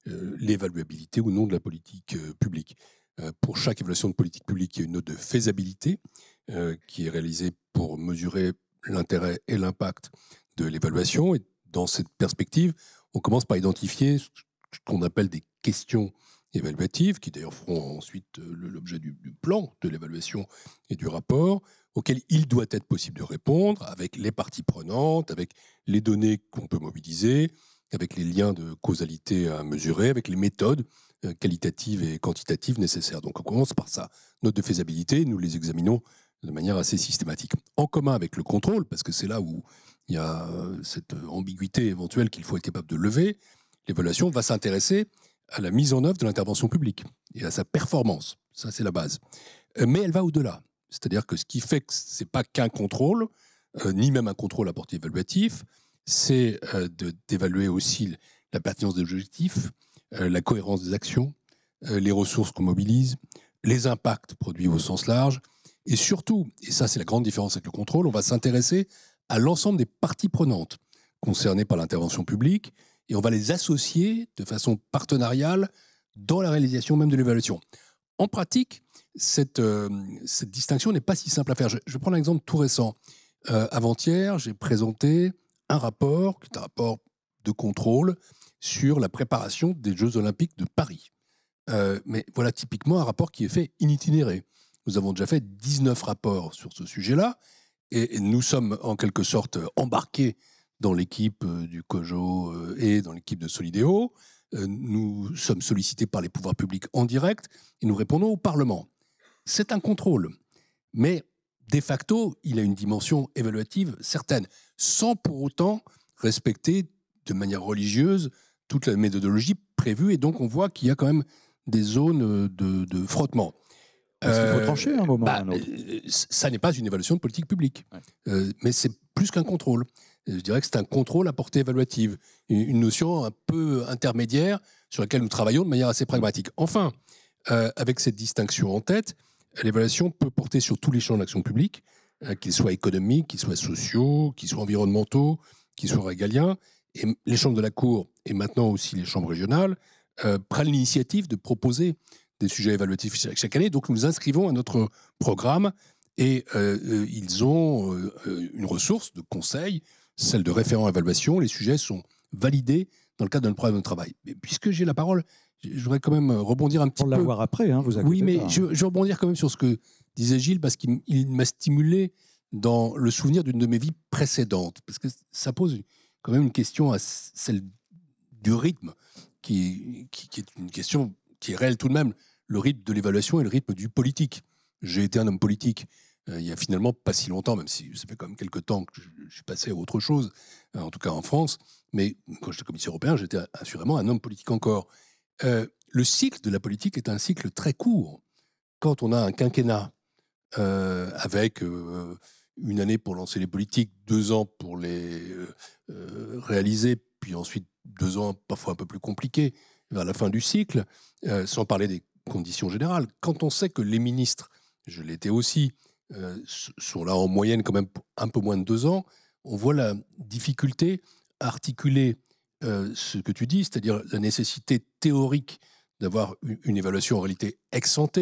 l'évaluabilité ou non de la politique publique. Pour chaque évaluation de politique publique, il y a une note de faisabilité qui est réalisée pour mesurer l'intérêt et l'impact de l'évaluation. Et dans cette perspective, on commence par identifier ce qu'on appelle des questions évaluatives, qui d'ailleurs feront ensuite l'objet du plan de l'évaluation et du rapport, auquel il doit être possible de répondre avec les parties prenantes, avec les données qu'on peut mobiliser, avec les liens de causalité à mesurer, avec les méthodes qualitatives et quantitatives nécessaires. Donc on commence par ça. Note de faisabilité, nous les examinons de manière assez systématique. En commun avec le contrôle, parce que c'est là où il y a cette ambiguïté éventuelle qu'il faut être capable de lever, l'évaluation va s'intéresser à la mise en œuvre de l'intervention publique et à sa performance. Ça, c'est la base. Mais elle va au-delà. C'est-à-dire que ce qui fait que ce n'est pas qu'un contrôle, ni même un contrôle à portée évaluatif, c'est d'évaluer aussi la pertinence des objectifs, la cohérence des actions, les ressources qu'on mobilise, les impacts produits au sens large, et surtout, et ça c'est la grande différence avec le contrôle, on va s'intéresser à l'ensemble des parties prenantes concernées par l'intervention publique, et on va les associer de façon partenariale dans la réalisation même de l'évaluation. En pratique, cette distinction n'est pas si simple à faire. Je vais prendre un exemple tout récent. Avant-hier, j'ai présenté un rapport, qui est un rapport de contrôle, sur la préparation des Jeux Olympiques de Paris. Mais voilà typiquement un rapport qui est fait in itinéré. Nous avons déjà fait 19 rapports sur ce sujet-là, et nous sommes en quelque sorte embarqués dans l'équipe du COJO et dans l'équipe de Solideo. Nous sommes sollicités par les pouvoirs publics en direct et nous répondons au Parlement. C'est un contrôle, mais de facto, il a une dimension évaluative certaine, sans pour autant respecter de manière religieuse toute la méthodologie prévue. Et donc, on voit qu'il y a quand même des zones de frottement. Parce qu'il faut trancher un moment ou un autre. Ça n'est pas une évaluation de politique publique, mais c'est plus qu'un contrôle. Je dirais que c'est un contrôle à portée évaluative, une notion un peu intermédiaire sur laquelle nous travaillons de manière assez pragmatique. Enfin, avec cette distinction en tête, l'évaluation peut porter sur tous les champs d'action publique, qu'ils soient économiques, qu'ils soient sociaux, qu'ils soient environnementaux, qu'ils soient régaliens. Et les chambres de la Cour, et maintenant aussi les chambres régionales, prennent l'initiative de proposer des sujets évaluatifs chaque année. Donc nous nous inscrivons à notre programme et ils ont une ressource de conseil, celle de référent évaluation. Les sujets sont validés dans le cadre d'un programme de travail. Mais puisque j'ai la parole, je voudrais quand même rebondir un petit peu. Pour l'avoir après, hein, vous inquiétez Oui, mais pas. je vais rebondir quand même sur ce que disait Gilles, parce qu'il m'a stimulé dans le souvenir d'une de mes vies précédentes. Parce que ça pose quand même une question à celle du rythme, qui est une question qui est réelle tout de même. Le rythme de l'évaluation et le rythme du politique. J'ai été un homme politique il y a finalement pas si longtemps, même si ça fait quand même quelques temps que je suis passé à autre chose, en tout cas en France. Mais quand j'étais commissaire européen, j'étais assurément un homme politique encore. Le cycle de la politique est un cycle très court. Quand on a un quinquennat avec une année pour lancer les politiques, 2 ans pour les réaliser, puis ensuite 2 ans parfois un peu plus compliqués vers la fin du cycle, sans parler des conditions générales. Quand on sait que les ministres, je l'étais aussi, sont là en moyenne quand même un peu moins de 2 ans, on voit la difficulté à articuler ce que tu dis, c'est-à-dire la nécessité théorique d'avoir une évaluation en réalité ex ante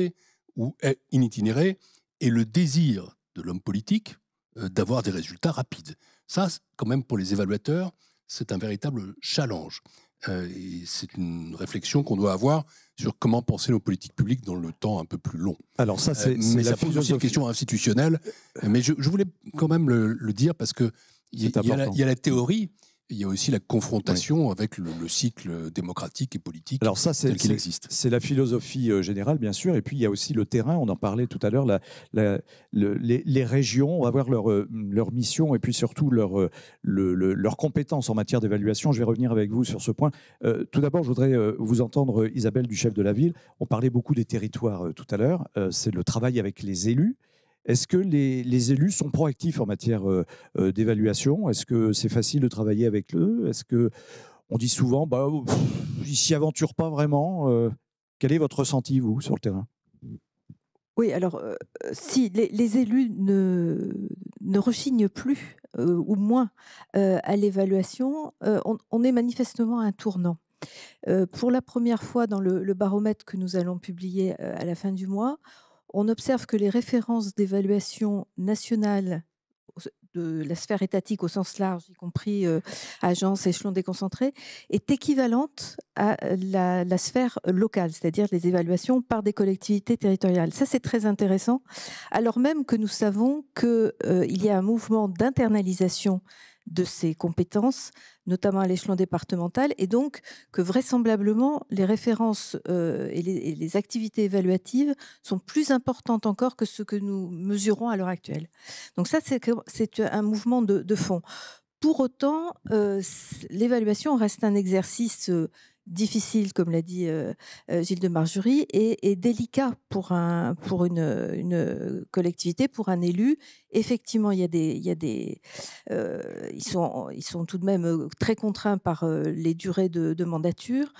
ou in itinéré, et le désir de l'homme politique d'avoir des résultats rapides. Ça, quand même, pour les évaluateurs, c'est un véritable challenge. Et c'est une réflexion qu'on doit avoir sur comment penser nos politiques publiques dans le temps un peu plus long. Alors ça, mais ça pose aussi une question institutionnelle. Mais je voulais quand même le dire parce que il y a la théorie, il y a aussi la confrontation avec le cycle démocratique et politique tel qu'il existe. C'est la philosophie générale, bien sûr, et puis il y a aussi le terrain, on en parlait tout à l'heure, les régions vont avoir leur mission et puis surtout leurs compétences en matière d'évaluation. Je vais revenir avec vous sur ce point. Tout d'abord, je voudrais vous entendre, Isabelle, du chef de la ville. On parlait beaucoup des territoires tout à l'heure. C'est le travail avec les élus. Est-ce que les élus sont proactifs en matière d'évaluation? Est-ce que c'est facile de travailler avec eux? Est-ce qu'on dit souvent, ils ne s'y aventurent pas vraiment? Quel est votre ressenti, vous, sur le terrain? Oui, alors, si les élus ne rechignent plus, ou moins, à l'évaluation, on est manifestement à un tournant. Pour la première fois dans le baromètre que nous allons publier à la fin du mois, on observe que les références d'évaluation nationale de la sphère étatique au sens large, y compris agences, échelons déconcentrés, est équivalente à la sphère locale, c'est-à-dire les évaluations par des collectivités territoriales. Ça, c'est très intéressant, alors même que nous savons qu'il y a un mouvement d'internalisation de ces compétences, notamment à l'échelon départemental, et donc que vraisemblablement les références et les activités évaluatives sont plus importantes encore que ce que nous mesurons à l'heure actuelle. Donc ça, c'est un mouvement de fond. Pour autant, l'évaluation reste un exercice difficile, comme l'a dit Gilles de Margerie, et délicat pour une collectivité, pour un élu. Effectivement, ils sont tout de même très contraints par les durées de mandature.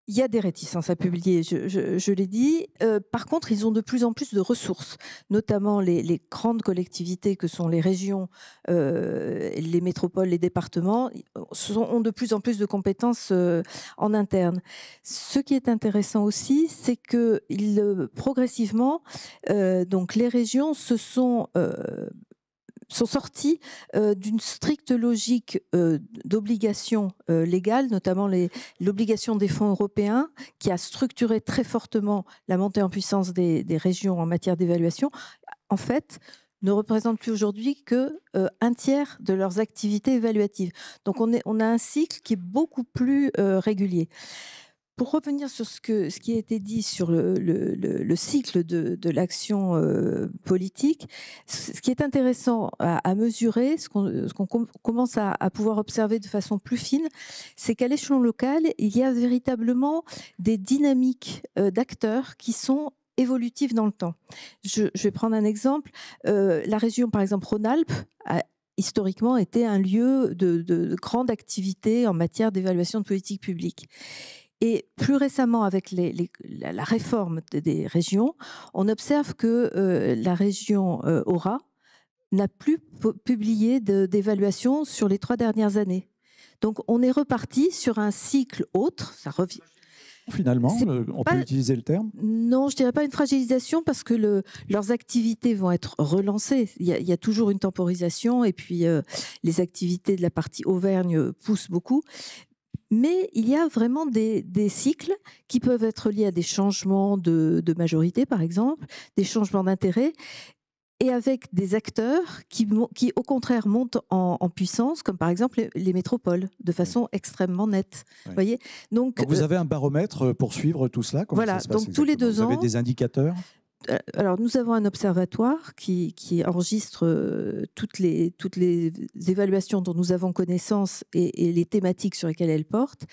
Il y a des réticences à publier, je l'ai dit. Par contre, ils ont de plus en plus de ressources, notamment les grandes collectivités que sont les régions, les métropoles, les départements, ont de plus en plus de compétences en interne. Ce qui est intéressant aussi, c'est que progressivement, donc les régions sont sortis d'une stricte logique d'obligations légales, notamment l'obligation des fonds européens, qui a structuré très fortement la montée en puissance des régions en matière d'évaluation, en fait, ne représentent plus aujourd'hui qu'un tiers de leurs activités évaluatives. Donc on a un cycle qui est beaucoup plus régulier. Pour revenir sur ce qui a été dit sur le cycle de l'action politique, ce qui est intéressant à mesurer, ce qu'on commence à pouvoir observer de façon plus fine, c'est qu'à l'échelon local, il y a véritablement des dynamiques d'acteurs qui sont évolutives dans le temps. Je vais prendre un exemple. La région, par exemple, Rhône-Alpes, a historiquement été un lieu de grande activité en matière d'évaluation de politique publique. Et plus récemment, avec la réforme des régions, on observe que la région Aura n'a plus publié d'évaluation sur les 3 dernières années. Donc, on est reparti sur un cycle autre. Ça revient. Finalement, on peut utiliser le terme? Non, je ne dirais pas une fragilisation parce que leurs activités vont être relancées. Il y a toujours une temporisation et puis les activités de la partie Auvergne poussent beaucoup. Mais il y a vraiment des cycles qui peuvent être liés à des changements de majorité, par exemple, des changements d'intérêt, et avec des acteurs qui au contraire, montent en puissance, comme par exemple les métropoles, de façon extrêmement nette. Oui. Voyez, donc vous avez un baromètre pour suivre tout cela? Comment voilà, ça se passe donc tous les 2 ans. Vous avez des indicateurs? Alors, nous avons un observatoire qui enregistre toutes les évaluations dont nous avons connaissance et les thématiques sur lesquelles elles portent.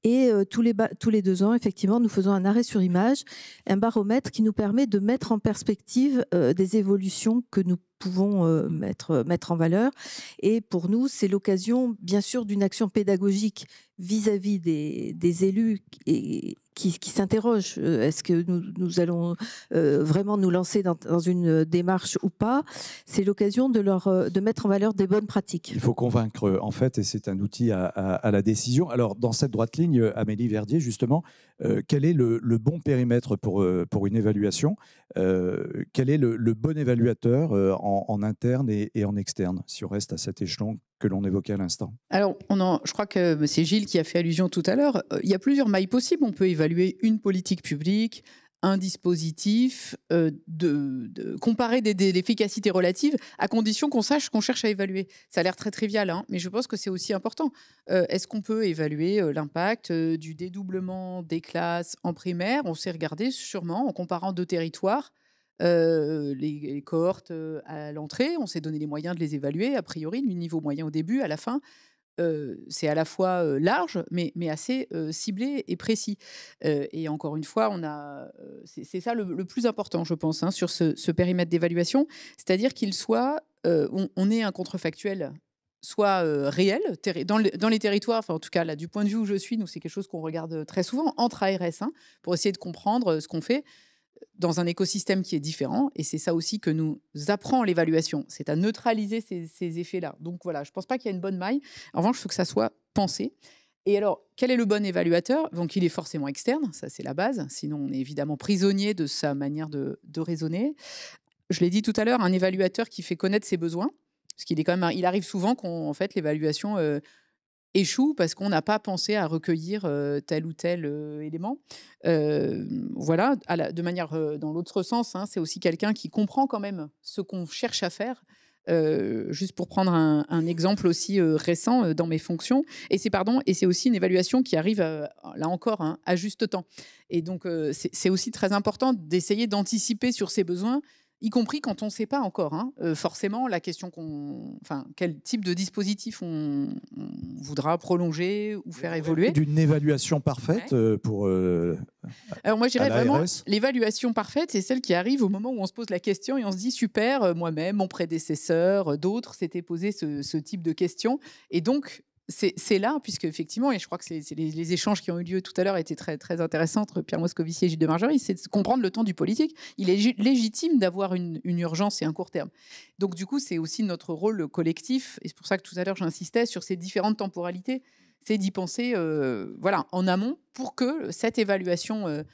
Et tous les 2 ans, effectivement, nous faisons un arrêt sur image, un baromètre qui nous permet de mettre en perspective des évolutions que nous pouvons mettre en valeur. Et pour nous, c'est l'occasion, bien sûr, d'une action pédagogique vis-à-vis des élus qui s'interrogent. Est-ce que nous allons vraiment nous lancer dans une démarche ou pas? C'est l'occasion de mettre en valeur des bonnes pratiques. Il faut convaincre, en fait, et c'est un outil à la décision. Alors, dans cette droite ligne, Amélie Verdier, justement, quel est le bon périmètre pour une évaluation? Quel est le bon évaluateur en interne et en externe, si on reste à cet échelon que l'on évoquait à l'instant. Alors, je crois que c'est Gilles qui a fait allusion tout à l'heure. Il y a plusieurs mailles possibles. On peut évaluer une politique publique, un dispositif, comparer l'efficacité relative, à condition qu'on sache qu'on cherche à évaluer. Ça a l'air très trivial, hein, mais je pense que c'est aussi important. Est-ce qu'on peut évaluer l'impact du dédoublement des classes en primaire? On s'est regardé sûrement en comparant 2 territoires. Les cohortes à l'entrée, on s'est donné les moyens de les évaluer, a priori, du niveau moyen au début, à la fin. C'est à la fois large, mais assez ciblé et précis. Et encore une fois, c'est ça le plus important, je pense, hein, sur ce périmètre d'évaluation, c'est-à-dire qu'il soit, on ait un contrefactuel soit réel dans les territoires, enfin en tout cas là, du point de vue où je suis, nous c'est quelque chose qu'on regarde très souvent entre ARS, hein, pour essayer de comprendre ce qu'on fait dans un écosystème qui est différent. Et c'est ça aussi que nous apprend l'évaluation, c'est à neutraliser ces effets-là. Donc voilà, je ne pense pas qu'il y ait une bonne maille. En revanche, il faut que ça soit pensé. Et alors, quel est le bon évaluateur? Donc, il est forcément externe, ça c'est la base. Sinon, on est évidemment prisonnier de sa manière de raisonner. Je l'ai dit tout à l'heure, un évaluateur qui fait connaître ses besoins, parce qu'il est quand même, il arrive souvent qu'en fait l'évaluation échoue parce qu'on n'a pas pensé à recueillir tel ou tel élément. Voilà, de manière dans l'autre sens, hein, c'est aussi quelqu'un qui comprend quand même ce qu'on cherche à faire. Juste pour prendre un exemple aussi récent dans mes fonctions. Et c'est aussi une évaluation qui arrive, là encore, hein, à juste temps. Et donc, c'est aussi très important d'essayer d'anticiper sur ces besoins, y compris quand on ne sait pas encore, hein, forcément la question quel type de dispositif on voudra prolonger ou faire évoluer. D'une évaluation parfaite pour alors moi je dirais vraiment l'ARS. l'évaluation parfaite, c'est celle qui arrive au moment où on se pose la question et on se dit super, moi-même, mon prédécesseur, d'autres s'étaient posé ce type de questions, et donc c'est là, puisque effectivement, et je crois que les échanges qui ont eu lieu tout à l'heure étaient très, très intéressants entre Pierre Moscovici et Gilles de Margerie, c'est de comprendre le temps du politique. Il est légitime d'avoir une urgence et un court terme. Donc du coup, c'est aussi notre rôle collectif, et c'est pour ça que tout à l'heure j'insistais sur ces différentes temporalités, c'est d'y penser en amont pour que cette évaluation,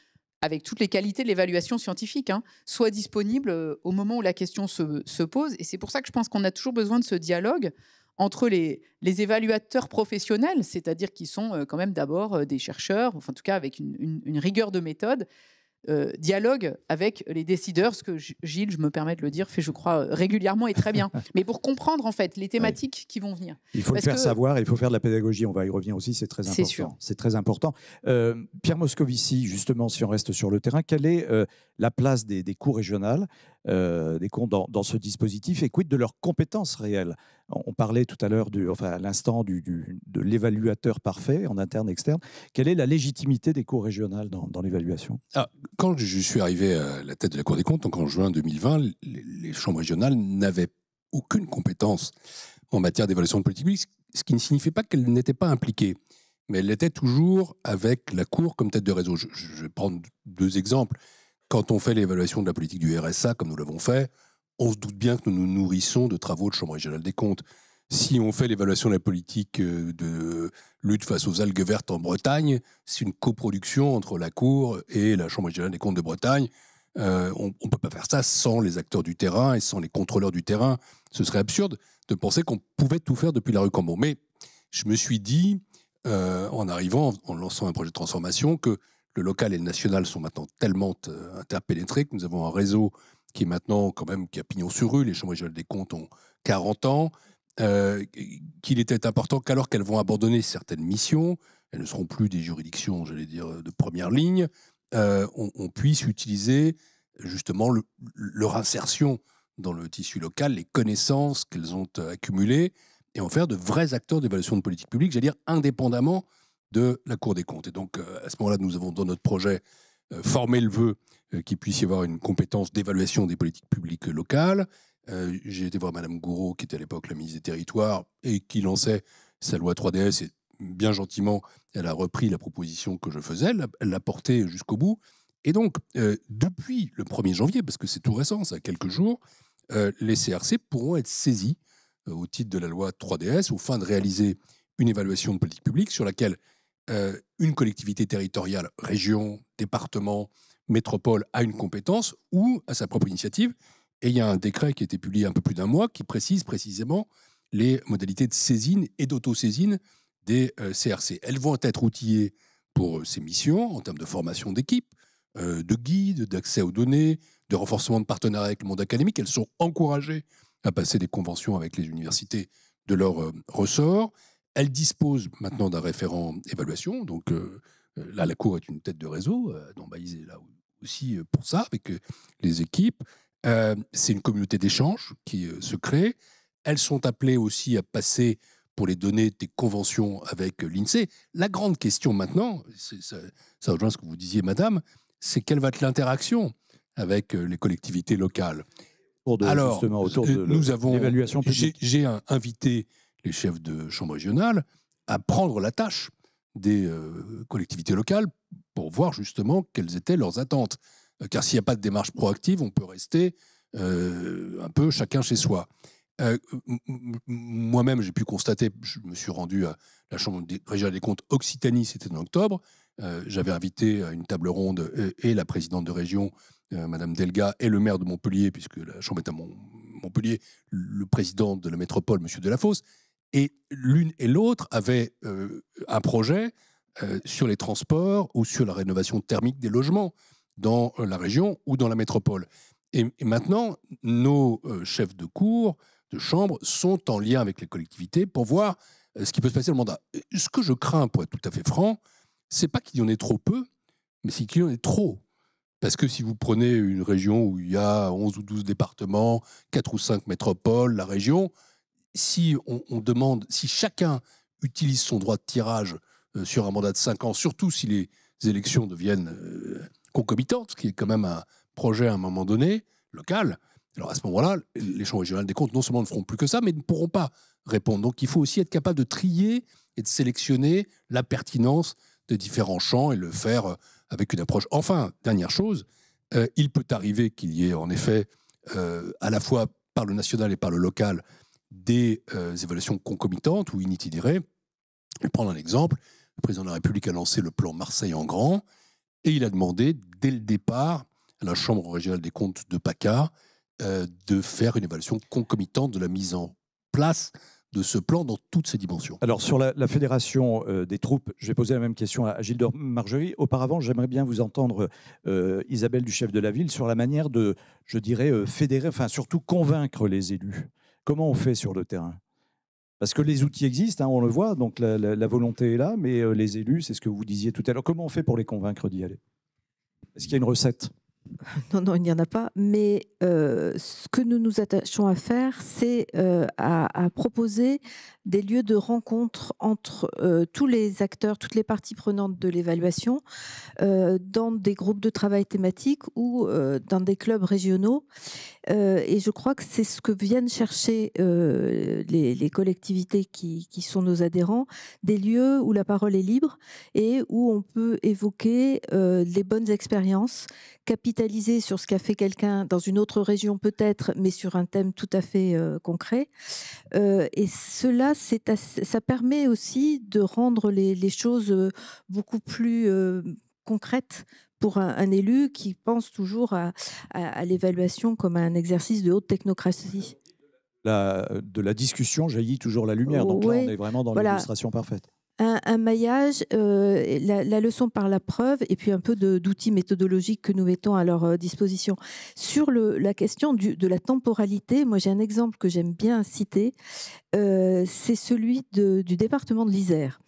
avec toutes les qualités de l'évaluation scientifique, hein, soit disponible au moment où la question se pose. Et c'est pour ça que je pense qu'on a toujours besoin de ce dialogue entre les évaluateurs professionnels, c'est-à-dire qui sont quand même d'abord des chercheurs, enfin en tout cas avec une rigueur de méthode, dialogue avec les décideurs, ce que Gilles, je me permets de le dire, fait je crois régulièrement et très bien, mais pour comprendre en fait les thématiques qui vont venir. Il faut le faire savoir, il faut faire de la pédagogie, on va y revenir aussi, c'est très important. C'est sûr. C'est très important. Pierre Moscovici, justement, si on reste sur le terrain, quelle est la place des cours régionales, des cours dans ce dispositif, et quid de leurs compétences réelles? On parlait tout à l'heure, à l'instant, de l'évaluateur parfait, en interne, externe. Quelle est la légitimité des cours régionales dans l'évaluation? Quand je suis arrivé à la tête de la Cour des comptes, donc en juin 2020, les chambres régionales n'avaient aucune compétence en matière d'évaluation de politique publique, ce qui ne signifiait pas qu'elles n'étaient pas impliquées. Mais elles l'étaient toujours avec la Cour comme tête de réseau. Je vais prendre 2 exemples. Quand on fait l'évaluation de la politique du RSA, comme nous l'avons fait, on se doute bien que nous nous nourrissons de travaux de Chambre régionale des comptes. Si on fait l'évaluation de la politique de lutte face aux algues vertes en Bretagne, c'est une coproduction entre la Cour et la Chambre régionale des comptes de Bretagne. On ne peut pas faire ça sans les acteurs du terrain et sans les contrôleurs du terrain. Ce serait absurde de penser qu'on pouvait tout faire depuis la rue Cambon. Mais je me suis dit, en arrivant, en lançant un projet de transformation, que le local et le national sont maintenant tellement interpénétrés que nous avons un réseau qui est maintenant quand même qui a pignon sur rue. Les chambres régionales des comptes ont 40 ans. Qu'il était important qu'alors qu'elles vont abandonner certaines missions, elles ne seront plus des juridictions, j'allais dire, de première ligne, on puisse utiliser justement leur insertion dans le tissu local, les connaissances qu'elles ont accumulées, et en faire de vrais acteurs d'évaluation de politique publique, j'allais dire indépendamment de la Cour des comptes. Et donc, à ce moment-là, nous avons dans notre projet formé le vœu qu'il puisse y avoir une compétence d'évaluation des politiques publiques locales. J'ai été voir Madame Gouraud, qui était à l'époque la ministre des Territoires, et qui lançait sa loi 3DS, et bien gentiment, elle a repris la proposition que je faisais, elle l'a portée jusqu'au bout. Et donc, depuis le 1er janvier, parce que c'est tout récent, ça a quelques jours, les CRC pourront être saisis au titre de la loi 3DS, aux fins de réaliser une évaluation de politique publique sur laquelle une collectivité territoriale, région, département, métropole, a une compétence ou à sa propre initiative. Et il y a un décret qui a été publié un peu plus d'1 mois qui précise précisément les modalités de saisine et d'autosaisine des CRC. Elles vont être outillées pour ces missions en termes de formation d'équipe, de guide, d'accès aux données, de renforcement de partenariat avec le monde académique. Elles sont encouragées à passer des conventions avec les universités de leur ressort. Elles disposent maintenant d'un référent évaluation. Donc là, la Cour est une tête de réseau. Baïs est là aussi pour ça, avec les équipes. C'est une communauté d'échange qui se crée. Elles sont appelées aussi à passer pour les données des conventions avec l'INSEE. La grande question maintenant, ça rejoint ce que vous disiez, madame, c'est quelle va être l'interaction avec les collectivités locales. Alors, justement, autour de l'évaluation publique. J'ai invité les chefs de chambre régionale à prendre la tâche des collectivités locales pour voir justement quelles étaient leurs attentes. Car s'il n'y a pas de démarche proactive, on peut rester un peu chacun chez soi. Moi-même, j'ai pu constater, je me suis rendu à la Chambre régionale des comptes Occitanie, c'était en octobre. J'avais invité à une table ronde et la présidente de région, Madame Delga, et le maire de Montpellier, puisque la Chambre est à Montpellier, le président de la métropole, Monsieur Delafosse. Et l'une et l'autre avaient un projet sur les transports ou sur la rénovation thermique des logements dans la région ou dans la métropole. Et maintenant, nos chefs de cour, de chambre, sont en lien avec les collectivités pour voir ce qui peut se passer dans le mandat. Ce que je crains, pour être tout à fait franc, c'est pas qu'il y en ait trop peu, mais c'est qu'il y en ait trop. Parce que si vous prenez une région où il y a 11 ou 12 départements, 4 ou 5 métropoles, la région, si on demande, si chacun utilise son droit de tirage sur un mandat de 5 ans, surtout si les élections deviennent concomitantes, ce qui est quand même un projet à un moment donné, local, alors à ce moment-là, les chambres régionales des comptes non seulement ne feront plus que ça, mais ne pourront pas répondre. Donc il faut aussi être capable de trier et de sélectionner la pertinence de différents champs et le faire avec une approche. Enfin, dernière chose, il peut arriver qu'il y ait en effet à la fois par le national et par le local des évaluations concomitantes ou itinéraires. Je vais prendre un exemple. Le président de la République a lancé le plan Marseille en grand et il a demandé dès le départ à la Chambre régionale des comptes de PACA de faire une évaluation concomitante de la mise en place de ce plan dans toutes ses dimensions. Alors, sur la fédération des troupes, je vais poser la même question à Gilles de Margerie. Auparavant, j'aimerais bien vous entendre, Isabelle du chef de la ville, sur la manière de, je dirais, fédérer, enfin surtout convaincre les élus. Comment on fait sur le terrain ? Parce que les outils existent, hein, on le voit, donc la volonté est là, mais les élus, c'est ce que vous disiez tout à l'heure. Comment on fait pour les convaincre d'y aller ? Est-ce qu'il y a une recette ? Non, il n'y en a pas. Mais ce que nous nous attachons à faire, c'est à proposer des lieux de rencontre entre tous les acteurs, toutes les parties prenantes de l'évaluation, dans des groupes de travail thématiques ou dans des clubs régionaux. Et je crois que c'est ce que viennent chercher les collectivités qui sont nos adhérents, des lieux où la parole est libre et où on peut évoquer les bonnes expériences, capitaliser sur ce qu'a fait quelqu'un dans une autre région peut-être, mais sur un thème tout à fait concret. Et cela, ça permet aussi de rendre les choses beaucoup plus concrètes pour un élu qui pense toujours à l'évaluation comme un exercice de haute technocratie. De la discussion jaillit toujours la lumière. Donc là, on est vraiment dans l'illustration parfaite. Un maillage, la leçon par la preuve et puis un peu d'outils méthodologiques que nous mettons à leur disposition. Sur la question de la temporalité, moi j'ai un exemple que j'aime bien citer, c'est celui du département de l'Isère.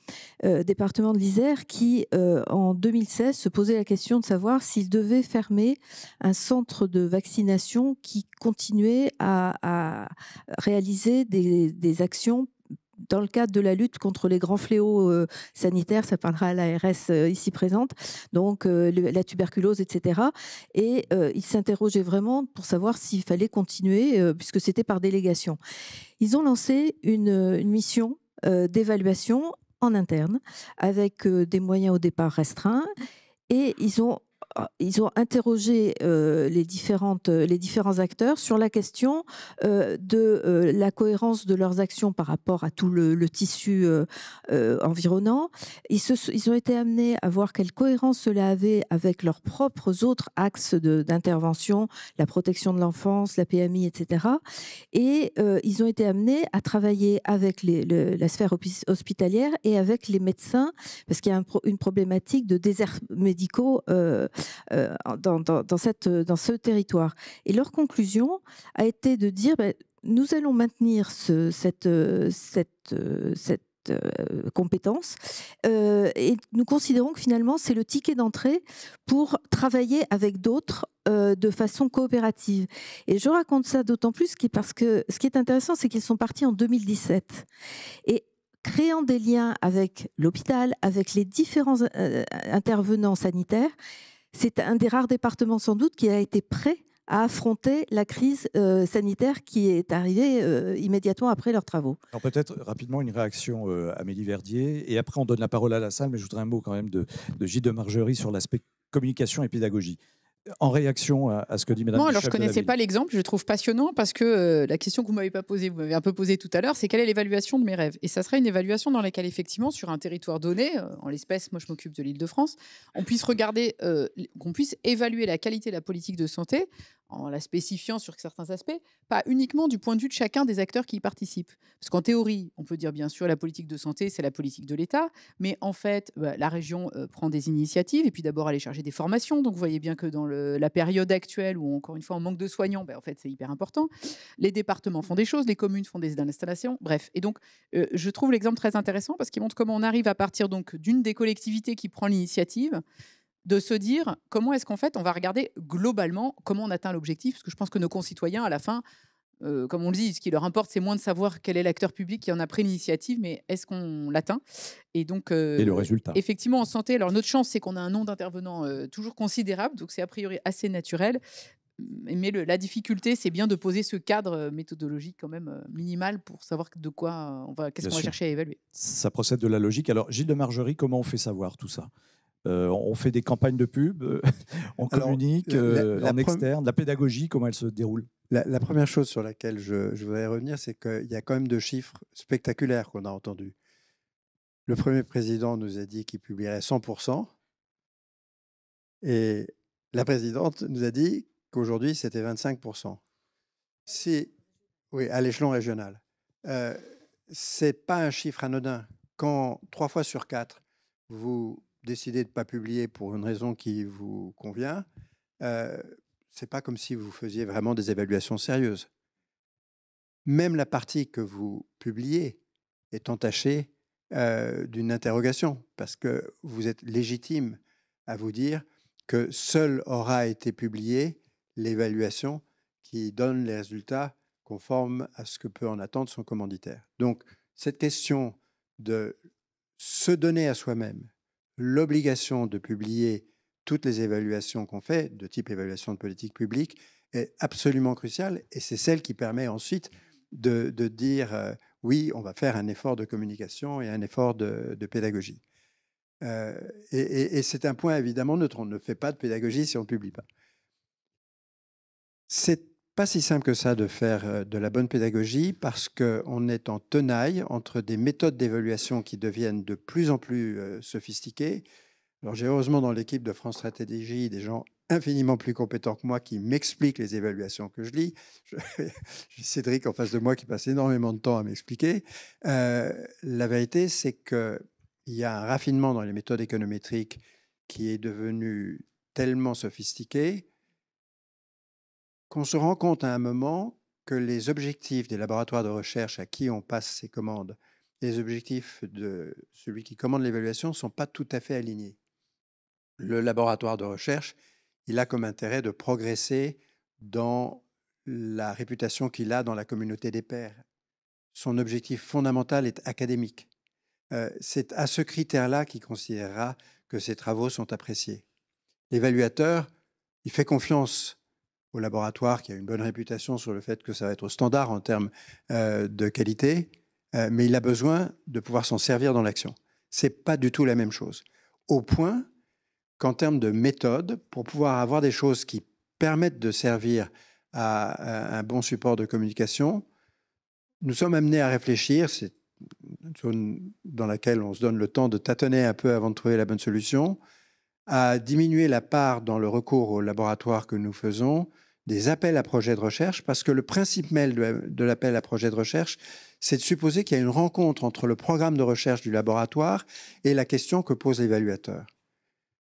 Département de l'Isère qui, en 2016, se posait la question de savoir s'il devait fermer un centre de vaccination qui continuait à réaliser des actions dans le cadre de la lutte contre les grands fléaux sanitaires, ça parlera à l'ARS ici présente, donc la tuberculose, etc. Et ils s'interrogeaient vraiment pour savoir s'il fallait continuer, puisque c'était par délégation. Ils ont lancé une mission d'évaluation en interne, avec des moyens au départ restreints, et ils ont ils ont interrogé les différents acteurs sur la question de la cohérence de leurs actions par rapport à tout le tissu environnant. Ils ont été amenés à voir quelle cohérence cela avait avec leurs propres autres axes d'intervention, la protection de l'enfance, la PMI, etc. Et ils ont été amenés à travailler avec la sphère hospitalière et avec les médecins, parce qu'il y a une problématique de déserts médicaux dans ce territoire. Et leur conclusion a été de dire nous allons maintenir cette compétence et nous considérons que finalement c'est le ticket d'entrée pour travailler avec d'autres de façon coopérative. Et je raconte ça d'autant plus parce que ce qui est intéressant, c'est qu'ils sont partis en 2017 et créant des liens avec l'hôpital, avec les différents intervenants sanitaires. C'est un des rares départements sans doute qui a été prêt à affronter la crise sanitaire qui est arrivée immédiatement après leurs travaux. Alors peut-être rapidement une réaction Amélie Verdier, et après on donne la parole à la salle, mais je voudrais un mot quand même de Gilles de Margerie sur l'aspect communication et pédagogie. En réaction à ce que dit Mme Non, Duchef alors je ne de la connaissais Ville. pas l'exemple, je le trouve passionnant parce que la question que vous ne m'avez pas posée, vous m'avez un peu posée tout à l'heure, c'est quelle est l'évaluation de mes rêves? Et ça serait une évaluation dans laquelle, effectivement, sur un territoire donné, en l'espèce, moi je m'occupe de l'Île-de-France, on puisse regarder, qu'on puisse évaluer la qualité de la politique de santé en la spécifiant sur certains aspects, pas uniquement du point de vue de chacun des acteurs qui y participent. Parce qu'en théorie, on peut dire bien sûr la politique de santé, c'est la politique de l'État, mais en fait, la région prend des initiatives et puis d'abord aller chercher des formations. Donc vous voyez bien que dans la période actuelle où encore une fois on manque de soignants, en fait c'est hyper important. Les départements font des choses, les communes font des installations, bref. Et donc je trouve l'exemple très intéressant parce qu'il montre comment on arrive à partir donc d'une des collectivités qui prend l'initiative de se dire comment est-ce qu'en fait on va regarder globalement comment on atteint l'objectif, parce que je pense que nos concitoyens à la fin, comme on le dit, ce qui leur importe c'est moins de savoir quel est l'acteur public qui en a pris l'initiative, mais est-ce qu'on l'atteint? Et donc Et le résultat. effectivement en santé, alors notre chance c'est qu'on a un nombre d'intervenants toujours considérable, donc c'est a priori assez naturel, mais la difficulté c'est bien de poser ce cadre méthodologique quand même minimal pour savoir de quoi qu'est-ce Bien qu'on va sûr. chercher à évaluer. Ça procède de la logique. Alors Gilles de Margerie, comment on fait savoir tout ça? On fait des campagnes de pub, on Alors, communique en externe, la pédagogie, comment elle se déroule? La première chose sur laquelle je voudrais revenir, c'est qu'il y a quand même deux chiffres spectaculaires qu'on a entendus. Le premier président nous a dit qu'il publierait 100%, et la présidente nous a dit qu'aujourd'hui, c'était 25%. Oui, à l'échelon régional. Ce n'est pas un chiffre anodin. Quand 3 fois sur 4, vous décidez de ne pas publier pour une raison qui vous convient, c'est pas comme si vous faisiez vraiment des évaluations sérieuses. Même la partie que vous publiez est entachée d'une interrogation, parce que vous êtes légitime à vous dire que seule aura été publiée l'évaluation qui donne les résultats conformes à ce que peut en attendre son commanditaire. Donc, cette question de se donner à soi-même l'obligation de publier toutes les évaluations qu'on fait, de type évaluation de politique publique, est absolument cruciale, et c'est celle qui permet ensuite de dire oui, on va faire un effort de communication et un effort de pédagogie. Et c'est un point évidemment neutre, on ne fait pas de pédagogie si on ne publie pas. C'est pas si simple que ça de faire de la bonne pédagogie, parce qu'on est en tenaille entre des méthodes d'évaluation qui deviennent de plus en plus sophistiquées. Alors j'ai heureusement dans l'équipe de France Stratégie des gens infiniment plus compétents que moi qui m'expliquent les évaluations que je lis. J'ai Cédric en face de moi qui passe énormément de temps à m'expliquer. La vérité, c'est qu'il y a un raffinement dans les méthodes économétriques qui est devenu tellement sophistiqué qu'on se rend compte à un moment que les objectifs des laboratoires de recherche à qui on passe ces commandes et les objectifs de celui qui commande l'évaluation ne sont pas tout à fait alignés. Le laboratoire de recherche, il a comme intérêt de progresser dans la réputation qu'il a dans la communauté des pairs. Son objectif fondamental est académique. C'est à ce critère-là qu'il considérera que ses travaux sont appréciés. L'évaluateur, il fait confiance au laboratoire qui a une bonne réputation sur le fait que ça va être au standard en termes de qualité, mais il a besoin de pouvoir s'en servir dans l'action. Ce n'est pas du tout la même chose. Au point qu'en termes de méthode, pour pouvoir avoir des choses qui permettent de servir à un bon support de communication, nous sommes amenés à réfléchir. C'est une zone dans laquelle on se donne le temps de tâtonner un peu avant de trouver la bonne solution, à diminuer la part dans le recours au laboratoire que nous faisons des appels à projets de recherche, parce que le principe même de l'appel à projet de recherche, c'est de supposer qu'il y a une rencontre entre le programme de recherche du laboratoire et la question que pose l'évaluateur.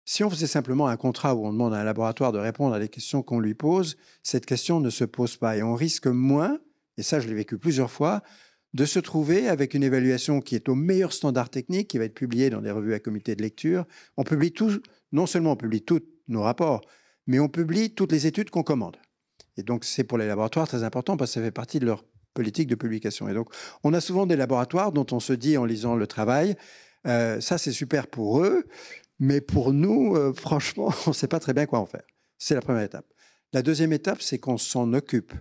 Si on faisait simplement un contrat où on demande à un laboratoire de répondre à des questions qu'on lui pose, cette question ne se pose pas. Et on risque moins, et ça je l'ai vécu plusieurs fois, de se trouver avec une évaluation qui est au meilleur standard technique, qui va être publiée dans des revues à comité de lecture. On publie tout, non seulement on publie tous nos rapports, mais on publie toutes les études qu'on commande. Et donc, c'est pour les laboratoires très important parce que ça fait partie de leur politique de publication. Et donc, on a souvent des laboratoires dont on se dit en lisant le travail, ça c'est super pour eux, mais pour nous, franchement, on ne sait pas très bien quoi en faire. C'est la première étape. La deuxième étape, c'est qu'on s'en occupe.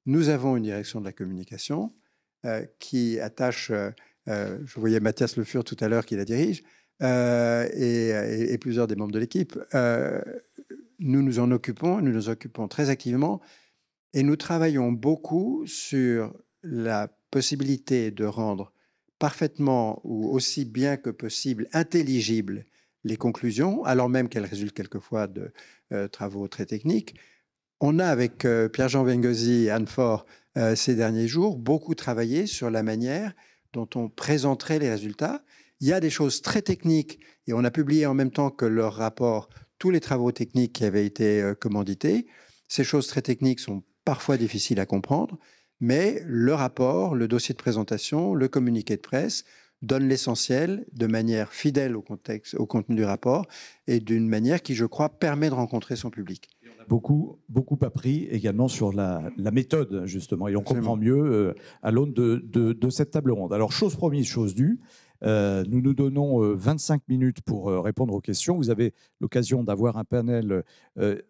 Nous avons une direction de la communication qui attache, je voyais Mathias Le Fur tout à l'heure qui la dirige, et plusieurs des membres de l'équipe. Nous nous en occupons, nous nous occupons très activement. Et nous travaillons beaucoup sur la possibilité de rendre parfaitement ou aussi bien que possible intelligibles les conclusions, alors même qu'elles résultent quelquefois de travaux très techniques. On a, avec Pierre-Jean Bengozi et Anne Faure, ces derniers jours, beaucoup travaillé sur la manière dont on présenterait les résultats. Il y a des choses très techniques, et on a publié en même temps que leur rapport tous les travaux techniques qui avaient été commandités. Ces choses très techniques sont parfois difficiles à comprendre, mais le rapport, le dossier de présentation, le communiqué de presse donnent l'essentiel de manière fidèle au contexte, au contenu du rapport et d'une manière qui, je crois, permet de rencontrer son public. On a beaucoup appris également sur la méthode, justement, et on comprend mieux à l'aune de cette table ronde. Alors, chose promise, chose due. Nous nous donnons 25 minutes pour répondre aux questions. Vous avez l'occasion d'avoir un panel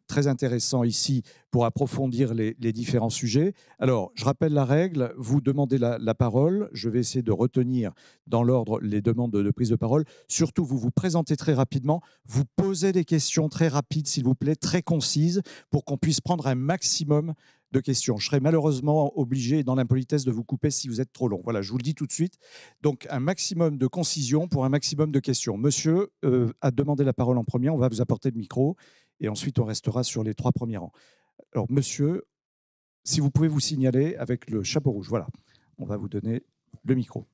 très intéressant ici pour approfondir les différents sujets. Alors, je rappelle la règle, vous demandez la parole. Je vais essayer de retenir dans l'ordre les demandes de prise de parole. Surtout, vous vous présentez très rapidement. Vous posez des questions très rapides, s'il vous plaît, très concises, pour qu'on puisse prendre un maximum de questions. Je serai malheureusement obligé, dans l'impolitesse, de vous couper si vous êtes trop long. Voilà, je vous le dis tout de suite. Donc, un maximum de concision pour un maximum de questions. Monsieur a demandé la parole en premier. On va vous apporter le micro et ensuite, on restera sur les 3 premiers rangs. Alors, monsieur, si vous pouvez vous signaler avec le chapeau rouge. Voilà, on va vous donner le micro.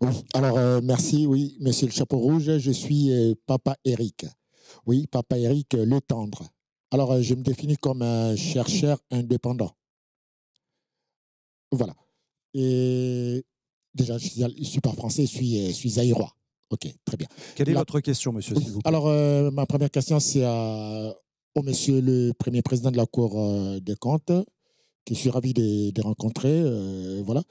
Oui, alors merci, oui, monsieur le chapeau rouge. Je suis Papa Eric. Oui, Papa Eric Le Tendre. Alors, je me définis comme un chercheur indépendant. Voilà. Et déjà, je ne suis pas français, je suis zaïrois. OK, très bien. Quelle est votre question, monsieur, s'il vous plaît? Alors, ma première question, c'est au monsieur le Premier Président de la Cour des comptes, que je suis ravi de rencontrer. Voilà.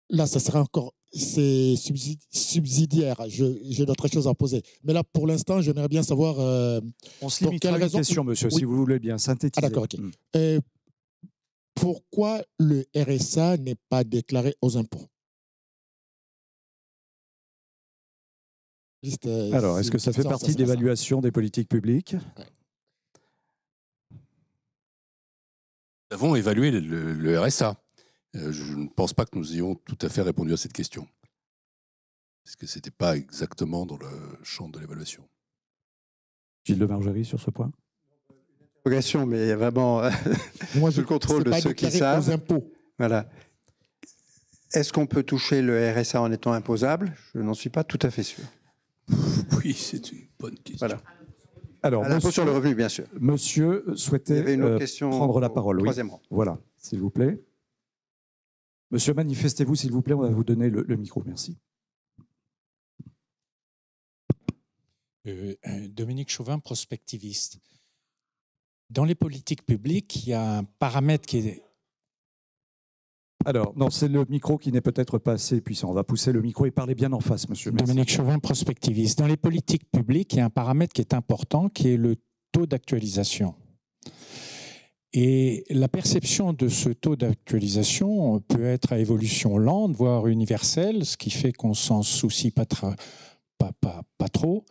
Là, ça sera encore... C'est subsidiaire. J'ai d'autres choses à poser. Mais là, pour l'instant, j'aimerais bien savoir... on se limite à une question, monsieur, si vous voulez bien synthétiser. Ah, d'accord, OK. Pourquoi le RSA n'est pas déclaré aux impôts? Juste, alors, est-ce que ça fait partie de l'évaluation des politiques publiques? Nous avons évalué le RSA. Je ne pense pas que nous ayons tout à fait répondu à cette question. Parce que ce n'était pas exactement dans le champ de l'évaluation. Gilles de Margerie, sur ce point? Interrogation, mais il y a vraiment moi, sous le contrôle de ceux qui savent. Aux impôts. Voilà. Est-ce qu'on peut toucher le RSA en étant imposable? Je n'en suis pas tout à fait sûr. Oui, c'est une bonne question. Voilà. Alors, l'impôt sur le revenu, bien sûr. Monsieur souhaitait prendre la parole. Oui. Voilà, s'il vous plaît. Monsieur, manifestez-vous, s'il vous plaît. On va vous donner le micro. Merci. Dominique Chauvin, prospectiviste. Dans les politiques publiques, il y a un paramètre qui est... Alors, non, c'est le micro qui n'est peut-être pas assez puissant. On va pousser le micro et parler bien en face, monsieur. Merci. Dominique Chauvin, prospectiviste. Dans les politiques publiques, il y a un paramètre qui est important, qui est le taux d'actualisation. Et la perception de ce taux d'actualisation peut être à évolution lente, voire universelle, ce qui fait qu'on s'en soucie pas trop.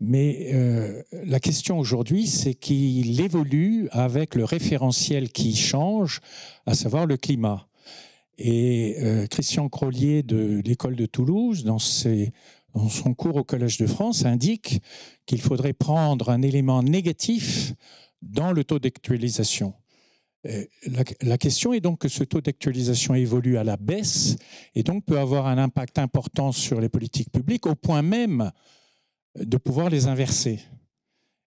Mais la question aujourd'hui, c'est qu'il évolue avec le référentiel qui change, à savoir le climat. Et Christian Crolier de l'École de Toulouse, dans son cours au Collège de France, indique qu'il faudrait prendre un élément négatif dans le taux d'actualisation. La question est donc que ce taux d'actualisation évolue à la baisse et donc peut avoir un impact important sur les politiques publiques au point même de pouvoir les inverser.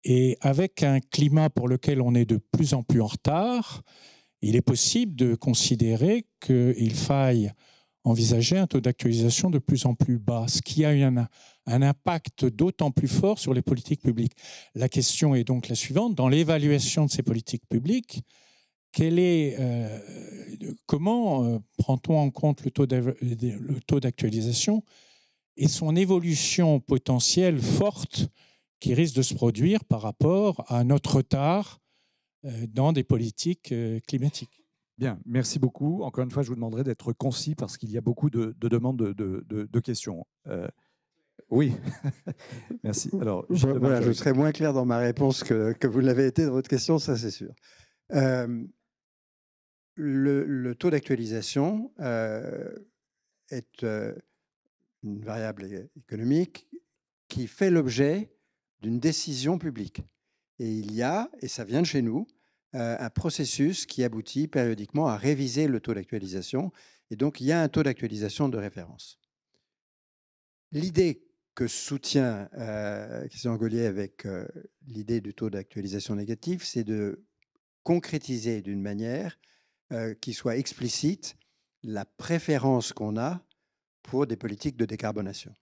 Et avec un climat pour lequel on est de plus en plus en retard, il est possible de considérer qu'il faille envisager un taux d'actualisation de plus en plus bas, ce qui a un impact d'autant plus fort sur les politiques publiques. La question est donc la suivante. Dans l'évaluation de ces politiques publiques, comment prend-on en compte le taux d'actualisation et son évolution potentielle forte qui risque de se produire par rapport à notre retard dans des politiques climatiques? Bien, merci beaucoup. Encore une fois, je vous demanderai d'être concis parce qu'il y a beaucoup de demandes de questions. Oui, merci. Alors, voilà, je serai moins clair dans ma réponse que vous l'avez été dans votre question, ça c'est sûr. Le taux d'actualisation est une variable économique qui fait l'objet d'une décision publique. Et il y a, et ça vient de chez nous, un processus qui aboutit périodiquement à réviser le taux d'actualisation. Et donc, il y a un taux d'actualisation de référence. L'idée que soutient Christian Gaulier avec l'idée du taux d'actualisation négatif, c'est de concrétiser d'une manière qui soit explicite la préférence qu'on a pour des politiques de décarbonation.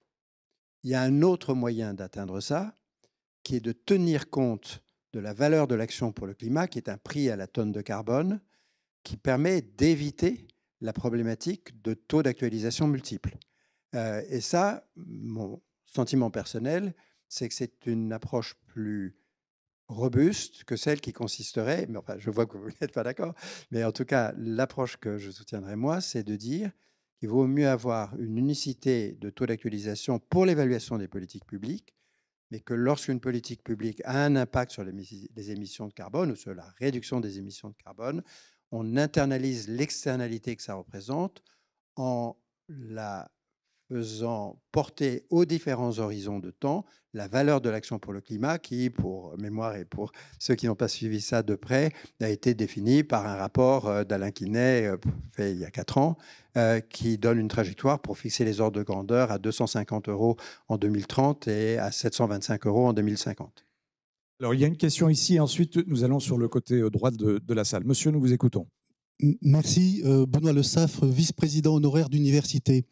Il y a un autre moyen d'atteindre ça, qui est de tenir compte de la valeur de l'action pour le climat, qui est un prix à la tonne de carbone, qui permet d'éviter la problématique de taux d'actualisation multiples. Et ça, mon sentiment personnel, c'est que c'est une approche plus robuste que celle qui consisterait, mais enfin, je vois que vous n'êtes pas d'accord, mais en tout cas, l'approche que je soutiendrai moi, c'est de dire qu'il vaut mieux avoir une unicité de taux d'actualisation pour l'évaluation des politiques publiques, mais que lorsqu'une politique publique a un impact sur les émissions de carbone ou sur la réduction des émissions de carbone, on internalise l'externalité que ça représente en la faisant porter aux différents horizons de temps la valeur de l'action pour le climat qui, pour mémoire et pour ceux qui n'ont pas suivi ça de près, a été définie par un rapport d'Alain Quinet fait il y a 4 ans qui donne une trajectoire pour fixer les ordres de grandeur à 250 € en 2030 et à 725 € en 2050. Alors, il y a une question ici. Ensuite, nous allons sur le côté droit de la salle. Monsieur, nous vous écoutons. Merci. Benoît Le Saffre, vice-président honoraire d'université.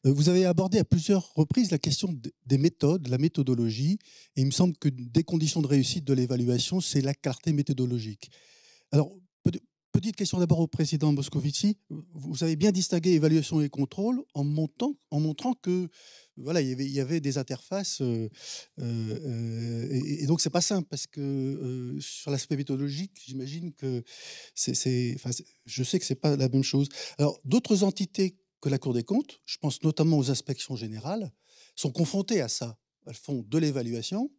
Vous avez abordé à plusieurs reprises la question des méthodes, la méthodologie, et il me semble que des conditions de réussite de l'évaluation, c'est la clarté méthodologique. Alors, petite question d'abord au président Moscovici. Vous avez bien distingué évaluation et contrôle en montrant que voilà, il y avait des interfaces, et donc c'est pas simple parce que sur l'aspect méthodologique, j'imagine que je sais que c'est pas la même chose. Alors, d'autres entités que la Cour des comptes, je pense notamment aux inspections générales, sont confrontées à ça. Elles font de l'évaluation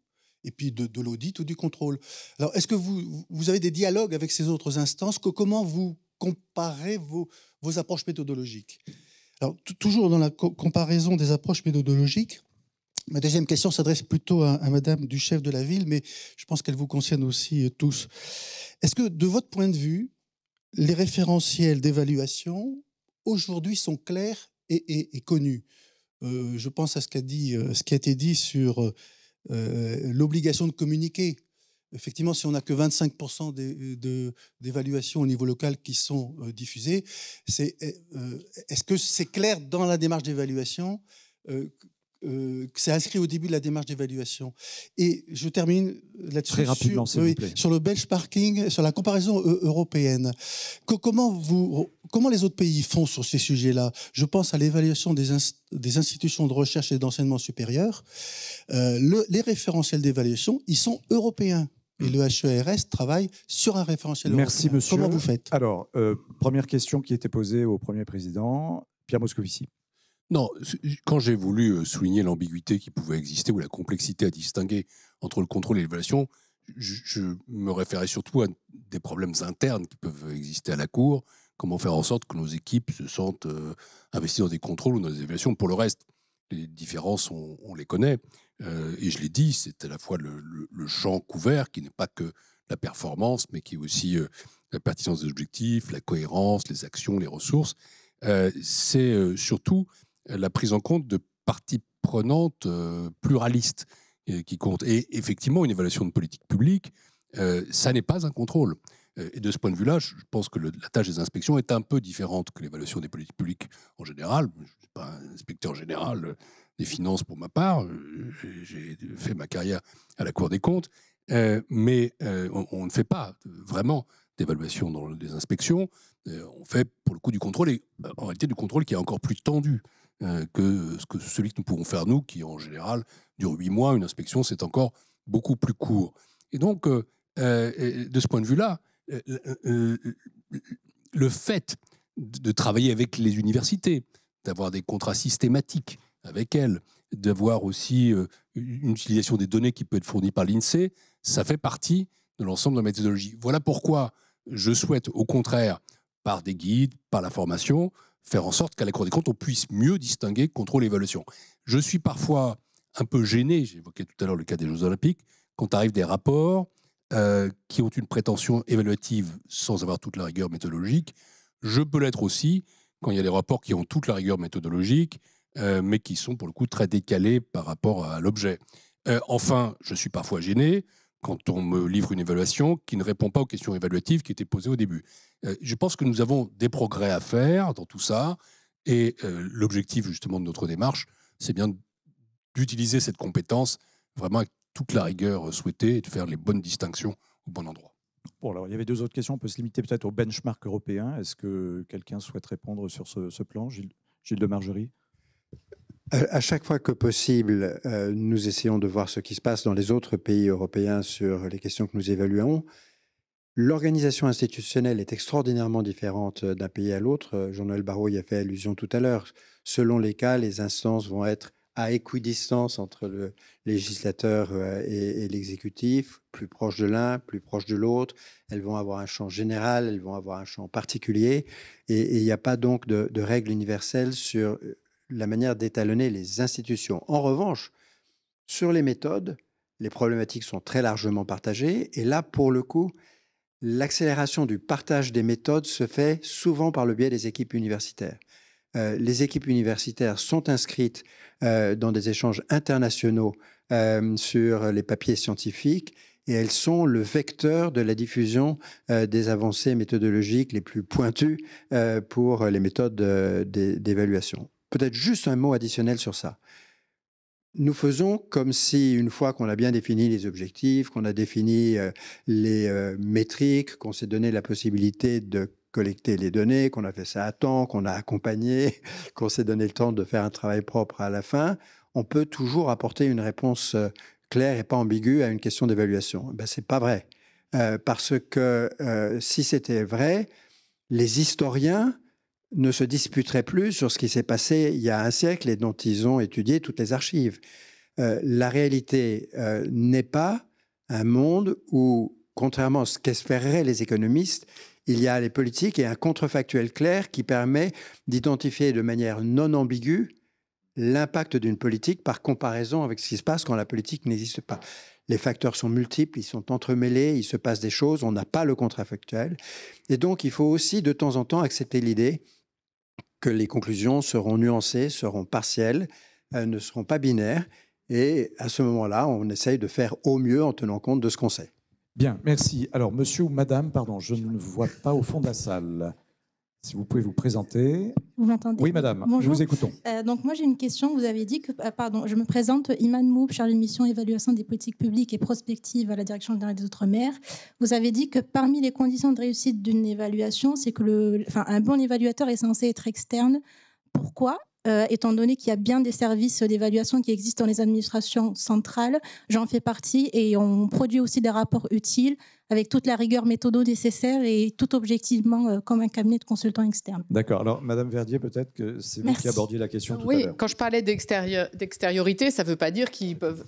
et puis de l'audit ou du contrôle. Alors, est-ce que vous avez des dialogues avec ces autres instances? Comment vous comparez vos approches méthodologiques? Alors, toujours dans la comparaison des approches méthodologiques, ma deuxième question s'adresse plutôt à Madame du chef de la ville, mais je pense qu'elle vous concerne aussi tous. Est-ce que, de votre point de vue, les référentiels d'évaluation aujourd'hui sont clairs et connus? Je pense à ce qui a été dit sur l'obligation de communiquer. Effectivement, si on n'a que 25% d'évaluations au niveau local qui sont diffusées, est-ce que c'est clair dans la démarche d'évaluation que c'est inscrit au début de la démarche d'évaluation? Et je termine là-dessus. Très rapidement, s'il vous plaît. Sur le benchmarking, sur la comparaison européenne. Comment les autres pays font sur ces sujets-là? Je pense à l'évaluation des institutions de recherche et d'enseignement supérieur. Les référentiels d'évaluation, ils sont européens. Et le HERS travaille sur un référentiel européen. Merci, monsieur. Comment vous faites? Alors, première question qui était posée au Premier président, Pierre Moscovici. Non, quand j'ai voulu souligner l'ambiguïté qui pouvait exister ou la complexité à distinguer entre le contrôle et l'évaluation, je me référais surtout à des problèmes internes qui peuvent exister à la Cour. Comment faire en sorte que nos équipes se sentent investies dans des contrôles ou dans des évaluations. Pour le reste, les différences, on les connaît. Et je l'ai dit, c'est à la fois le champ couvert, qui n'est pas que la performance, mais qui est aussi la pertinence des objectifs, la cohérence, les actions, les ressources. C'est surtout la prise en compte de parties prenantes pluralistes qui compte. Et effectivement, une évaluation de politique publique, ça n'est pas un contrôle. Et de ce point de vue-là, je pense que la tâche des inspections est un peu différente que l'évaluation des politiques publiques en général. Je ne suis pas un inspecteur général des finances pour ma part. J'ai fait ma carrière à la Cour des comptes. Mais on ne fait pas vraiment d'évaluation dans les inspections. On fait pour le coup du contrôle, et en réalité du contrôle qui est encore plus tendu que celui que nous pouvons faire nous, qui en général dure 8 mois. Une inspection, c'est encore beaucoup plus court. Et donc, de ce point de vue-là, le fait de travailler avec les universités, d'avoir des contrats systématiques avec elles, d'avoir aussi une utilisation des données qui peut être fournie par l'INSEE, ça fait partie de l'ensemble de la méthodologie. Voilà pourquoi je souhaite, au contraire, par des guides, par la formation, faire en sorte qu'à la Cour des comptes, on puisse mieux distinguer contrôle et évaluation. Je suis parfois un peu gêné, j'évoquais tout à l'heure le cas des Jeux Olympiques, quand arrivent des rapports qui ont une prétention évaluative sans avoir toute la rigueur méthodologique. Je peux l'être aussi quand il y a des rapports qui ont toute la rigueur méthodologique, mais qui sont pour le coup très décalés par rapport à l'objet. Enfin, je suis parfois gêné quand on me livre une évaluation qui ne répond pas aux questions évaluatives qui étaient posées au début. Je pense que nous avons des progrès à faire dans tout ça, et l'objectif justement de notre démarche, c'est bien d'utiliser cette compétence vraiment avec toute la rigueur souhaitée et de faire les bonnes distinctions au bon endroit. Bon, alors, il y avait 2 autres questions. On peut se limiter peut-être au benchmark européen. Est-ce que quelqu'un souhaite répondre sur ce plan? Gilles de Margerie. À chaque fois que possible, nous essayons de voir ce qui se passe dans les autres pays européens sur les questions que nous évaluons. L'organisation institutionnelle est extraordinairement différente d'un pays à l'autre. Jean-Noël Barrot y a fait allusion tout à l'heure. Selon les cas, les instances vont être à équidistance entre le législateur et l'exécutif, plus proche de l'un, plus proche de l'autre. Elles vont avoir un champ général, elles vont avoir un champ particulier. Et il n'y a pas donc de règle universelle sur la manière d'étalonner les institutions. En revanche, sur les méthodes, les problématiques sont très largement partagées. Et là, pour le coup, l'accélération du partage des méthodes se fait souvent par le biais des équipes universitaires. Les équipes universitaires sont inscrites dans des échanges internationaux sur les papiers scientifiques, et elles sont le vecteur de la diffusion des avancées méthodologiques les plus pointues pour les méthodes d'évaluation. Peut-être juste un mot additionnel sur ça. Nous faisons comme si, une fois qu'on a bien défini les objectifs, qu'on a défini les métriques, qu'on s'est donné la possibilité de collecter les données, qu'on a fait ça à temps, qu'on a accompagné, qu'on s'est donné le temps de faire un travail propre à la fin, on peut toujours apporter une réponse claire et pas ambiguë à une question d'évaluation. Ben, ce n'est pas vrai. Parce que si c'était vrai, les historiens ne se disputeraient plus sur ce qui s'est passé il y a un siècle et dont ils ont étudié toutes les archives. La réalité n'est pas un monde où, contrairement à ce qu'espéreraient les économistes, il y a les politiques et un contrefactuel clair qui permet d'identifier de manière non ambiguë l'impact d'une politique par comparaison avec ce qui se passe quand la politique n'existe pas. Les facteurs sont multiples, ils sont entremêlés, il se passe des choses, on n'a pas le contrefactuel. Et donc, il faut aussi de temps en temps accepter l'idée que les conclusions seront nuancées, seront partielles, ne seront pas binaires. Et à ce moment-là, on essaye de faire au mieux en tenant compte de ce qu'on sait. Bien, merci. Alors, monsieur ou madame, pardon, je ne vous vois pas au fond de la salle. Si vous pouvez vous présenter. Vous m'entendez? Oui, madame, bonjour. nous vous écoutons. Donc, moi, j'ai une question. Vous avez dit que, pardon, je me présente, Iman Moub, chargée de mission évaluation des politiques publiques et prospective à la Direction générale des Outre-mer. Vous avez dit que parmi les conditions de réussite d'une évaluation, c'est que un bon évaluateur est censé être externe. Pourquoi? étant donné qu'il y a bien des services d'évaluation qui existent dans les administrations centrales. J'en fais partie et on produit aussi des rapports utiles avec toute la rigueur méthodo nécessaire et tout objectivement comme un cabinet de consultants externes. D'accord. Alors, Madame Verdier, peut-être que c'est vous qui abordiez la question tout à Oui, l'heure. quand je parlais d'extériorité, ça ne veut pas dire qu'ils peuvent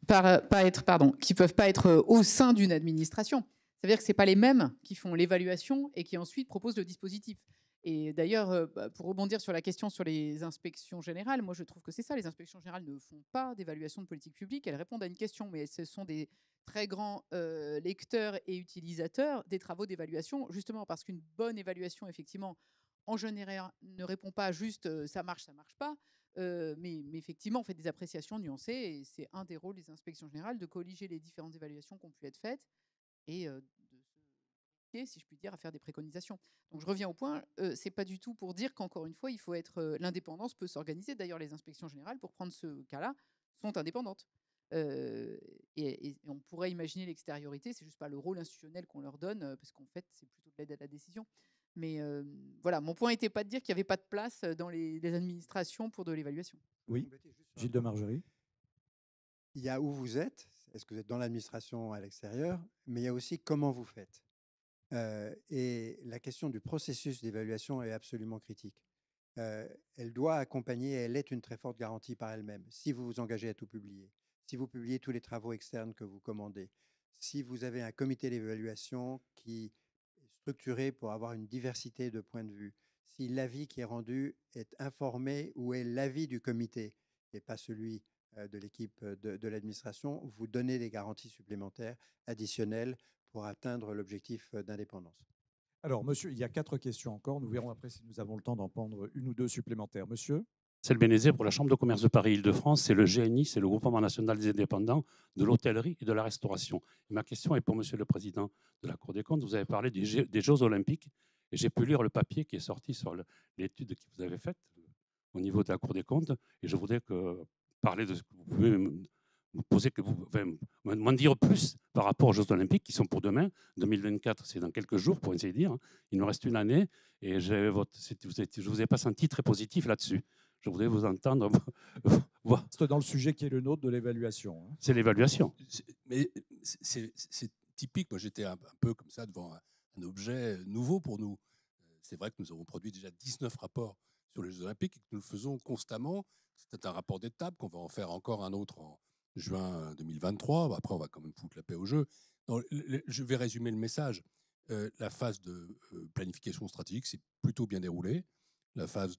pas être au sein d'une administration. Ça veut dire que ce n'est pas les mêmes qui font l'évaluation et qui ensuite proposent le dispositif. Et d'ailleurs, pour rebondir sur la question sur les inspections générales, moi je trouve que c'est ça, les inspections générales ne font pas d'évaluation de politique publique, elles répondent à une question, mais ce sont des très grands lecteurs et utilisateurs des travaux d'évaluation, justement parce qu'une bonne évaluation, effectivement, en général, ne répond pas juste ça marche pas, mais effectivement, on fait des appréciations nuancées et c'est un des rôles des inspections générales de colliger les différentes évaluations qui ont pu être faites et de se, si je puis dire, à faire des préconisations. Donc je reviens au point, c'est pas du tout pour dire qu'encore une fois, il faut être l'indépendance peut s'organiser. D'ailleurs, les inspections générales, pour prendre ce cas-là, sont indépendantes. Et on pourrait imaginer l'extériorité, c'est juste pas le rôle institutionnel qu'on leur donne, parce qu'en fait, c'est plutôt de l'aide à la décision. Mais voilà, mon point n'était pas de dire qu'il n'y avait pas de place dans les administrations pour de l'évaluation. Oui, Gilles de Margerie. Il y a où vous êtes, est-ce que vous êtes dans l'administration à l'extérieur, mais il y a aussi comment vous faites. Et la question du processus d'évaluation est absolument critique. Elle doit accompagner, elle est une très forte garantie par elle-même. Si vous vous engagez à tout publier, si vous publiez tous les travaux externes que vous commandez, si vous avez un comité d'évaluation qui est structuré pour avoir une diversité de points de vue, si l'avis qui est rendu est informé ou est l'avis du comité et pas celui de l'équipe de l'administration, vous donnez des garanties supplémentaires additionnelles pour atteindre l'objectif d'indépendance. Alors, monsieur, il y a 4 questions encore. Nous verrons après si nous avons le temps d'en prendre une ou deux supplémentaires. Monsieur. C'est le Bénézé pour la Chambre de commerce de Paris-Île-de-France. C'est le GNI, c'est le Groupement national des indépendants de l'hôtellerie et de la restauration. Et ma question est pour monsieur le président de la Cour des comptes. Vous avez parlé des Jeux olympiques et j'ai pu lire le papier qui est sorti sur l'étude que vous avez faite au niveau de la Cour des comptes. Et je voudrais parler de ce que vous pouvez me poser, que vous m'en dire plus par rapport aux Jeux olympiques qui sont pour demain. 2024, c'est dans quelques jours, pour ainsi dire. Il nous reste une année et je ne vous ai pas senti très positif là-dessus. Je voudrais vous entendre. C'est dans le sujet qui est le nôtre de l'évaluation. C'est l'évaluation. Mais c'est typique. Moi, j'étais un peu comme ça devant un objet nouveau pour nous. C'est vrai que nous avons produit déjà 19 rapports sur les Jeux olympiques et que nous le faisons constamment. C'est un rapport d'étape qu'on va en faire encore un autre en juin 2023. Après, on va quand même foutre la paix au jeu. Je vais résumer le message. La phase de planification stratégique s'est plutôt bien déroulée. La phase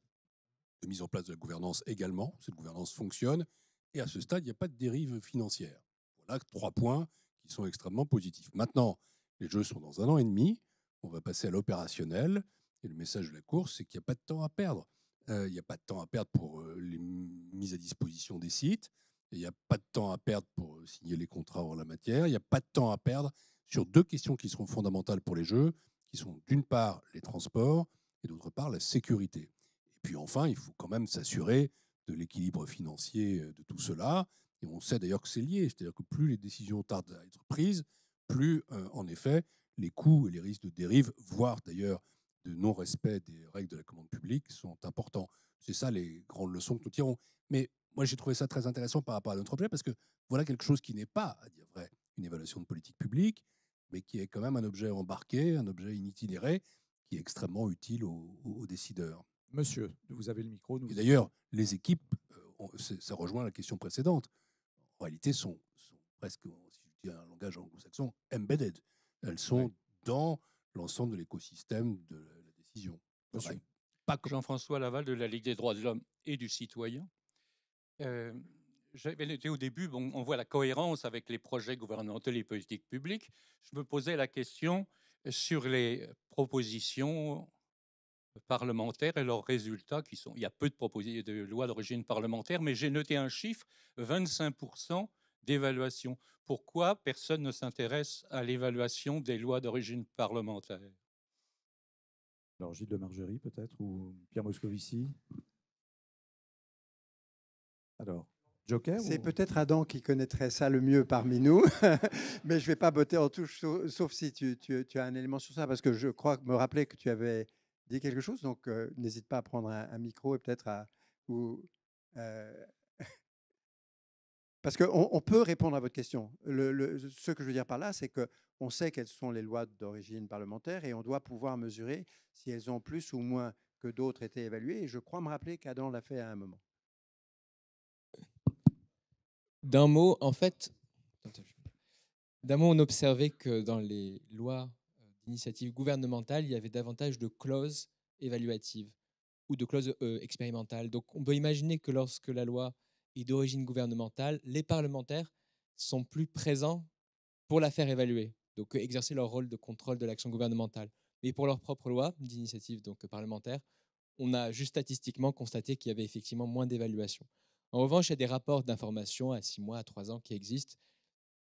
de mise en place de la gouvernance également. Cette gouvernance fonctionne. Et à ce stade, il n'y a pas de dérive financière. Voilà 3 points qui sont extrêmement positifs. Maintenant, les Jeux sont dans 1 an et demi. On va passer à l'opérationnel. Et le message de la course, c'est qu'il n'y a pas de temps à perdre. Il n'y a pas de temps à perdre pour les mises à disposition des sites. Il n'y a pas de temps à perdre pour signer les contrats en la matière. Il n'y a pas de temps à perdre sur 2 questions qui seront fondamentales pour les Jeux, qui sont d'une part les transports et d'autre part la sécurité. Et puis enfin, il faut quand même s'assurer de l'équilibre financier de tout cela. Et on sait d'ailleurs que c'est lié. C'est-à-dire que plus les décisions tardent à être prises, plus en effet les coûts et les risques de dérive, voire d'ailleurs de non-respect des règles de la commande publique, sont importants. C'est ça les grandes leçons que nous tirons. Mais moi, j'ai trouvé ça très intéressant par rapport à notre objet, parce que voilà quelque chose qui n'est pas, à dire vrai, une évaluation de politique publique, mais qui est quand même un objet embarqué, un objet itinéré, qui est extrêmement utile aux décideurs. Monsieur, vous avez le micro. Et d'ailleurs, les équipes, ça rejoint la question précédente, en réalité sont presque, si je dis un langage anglo-saxon, embedded. Elles sont dans l'ensemble de l'écosystème de la décision. Monsieur. Jean-François Laval de la Ligue des droits de l'homme et du citoyen. J'avais noté au début, on voit la cohérence avec les projets gouvernementaux et les politiques publiques. Je me posais la question sur les propositions parlementaires et leurs résultats qui sont. Il y a peu de lois d'origine parlementaire, mais j'ai noté un chiffre, 25% d'évaluation. Pourquoi personne ne s'intéresse à l'évaluation des lois d'origine parlementaire? Alors, Gilles de Margerie, peut-être, ou Pierre Moscovici. Alors, Joker. C'est peut-être Adam qui connaîtrait ça le mieux parmi nous, mais je ne vais pas botter en touche, sauf si tu as un élément sur ça, parce que je crois me rappeler que tu avais dit quelque chose, donc n'hésite pas à prendre un micro et peut-être à Parce qu'on peut répondre à votre question. Ce que je veux dire par là, c'est qu'on sait quelles sont les lois d'origine parlementaire et on doit pouvoir mesurer si elles ont plus ou moins que d'autres été évaluées. Et je crois me rappeler qu'Adam l'a fait à un moment. D'un mot, en fait, on observait que dans les lois d'initiative gouvernementale, il y avait davantage de clauses évaluatives ou de clauses expérimentales. Donc, on peut imaginer que lorsque la loi est d'origine gouvernementale, les parlementaires sont plus présents pour la faire évaluer, donc exercer leur rôle de contrôle de l'action gouvernementale. Mais pour leur propre loi d'initiative donc parlementaire, on a juste statistiquement constaté qu'il y avait effectivement moins d'évaluation. En revanche, il y a des rapports d'information à 6 mois, à 3 ans qui existent,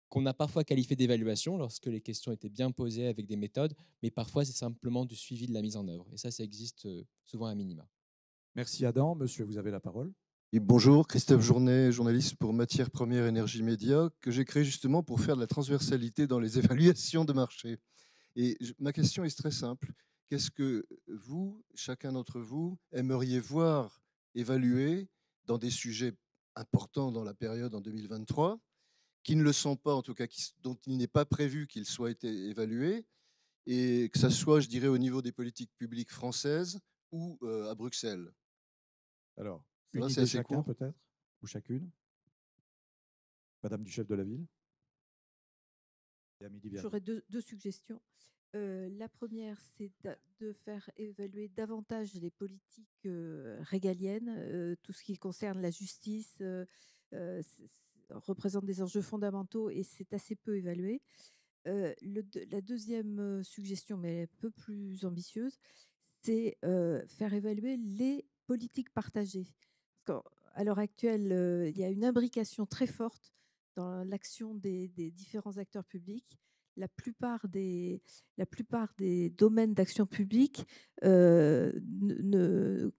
qu'on a parfois qualifié d'évaluation lorsque les questions étaient bien posées avec des méthodes, mais parfois c'est simplement du suivi de la mise en œuvre. Et ça existe souvent à minima. Merci Adam. Monsieur, vous avez la parole. Et bonjour, Christophe Journet, journaliste pour Matières Premières Énergie Média, que j'ai créé justement pour faire de la transversalité dans les évaluations de marché. Et ma question est très simple. Qu'est-ce que vous, chacun d'entre vous, aimeriez voir évaluer dans des sujets importants dans la période en 2023, qui ne le sont pas, en tout cas dont il n'est pas prévu qu'ils soient été évalués, et que ça soit, je dirais, au niveau des politiques publiques françaises ou à Bruxelles? Alors, une idée chacun peut-être, ou chacune. Madame du chef de la ville. J'aurais deux suggestions. La première, c'est de faire évaluer davantage les politiques régaliennes, tout ce qui concerne la justice, représente des enjeux fondamentaux et c'est assez peu évalué. La deuxième suggestion, mais un peu plus ambitieuse, c'est faire évaluer les politiques partagées. Parce qu'à l'heure actuelle, il y a une imbrication très forte dans l'action des différents acteurs publics. La plupart des domaines d'action publique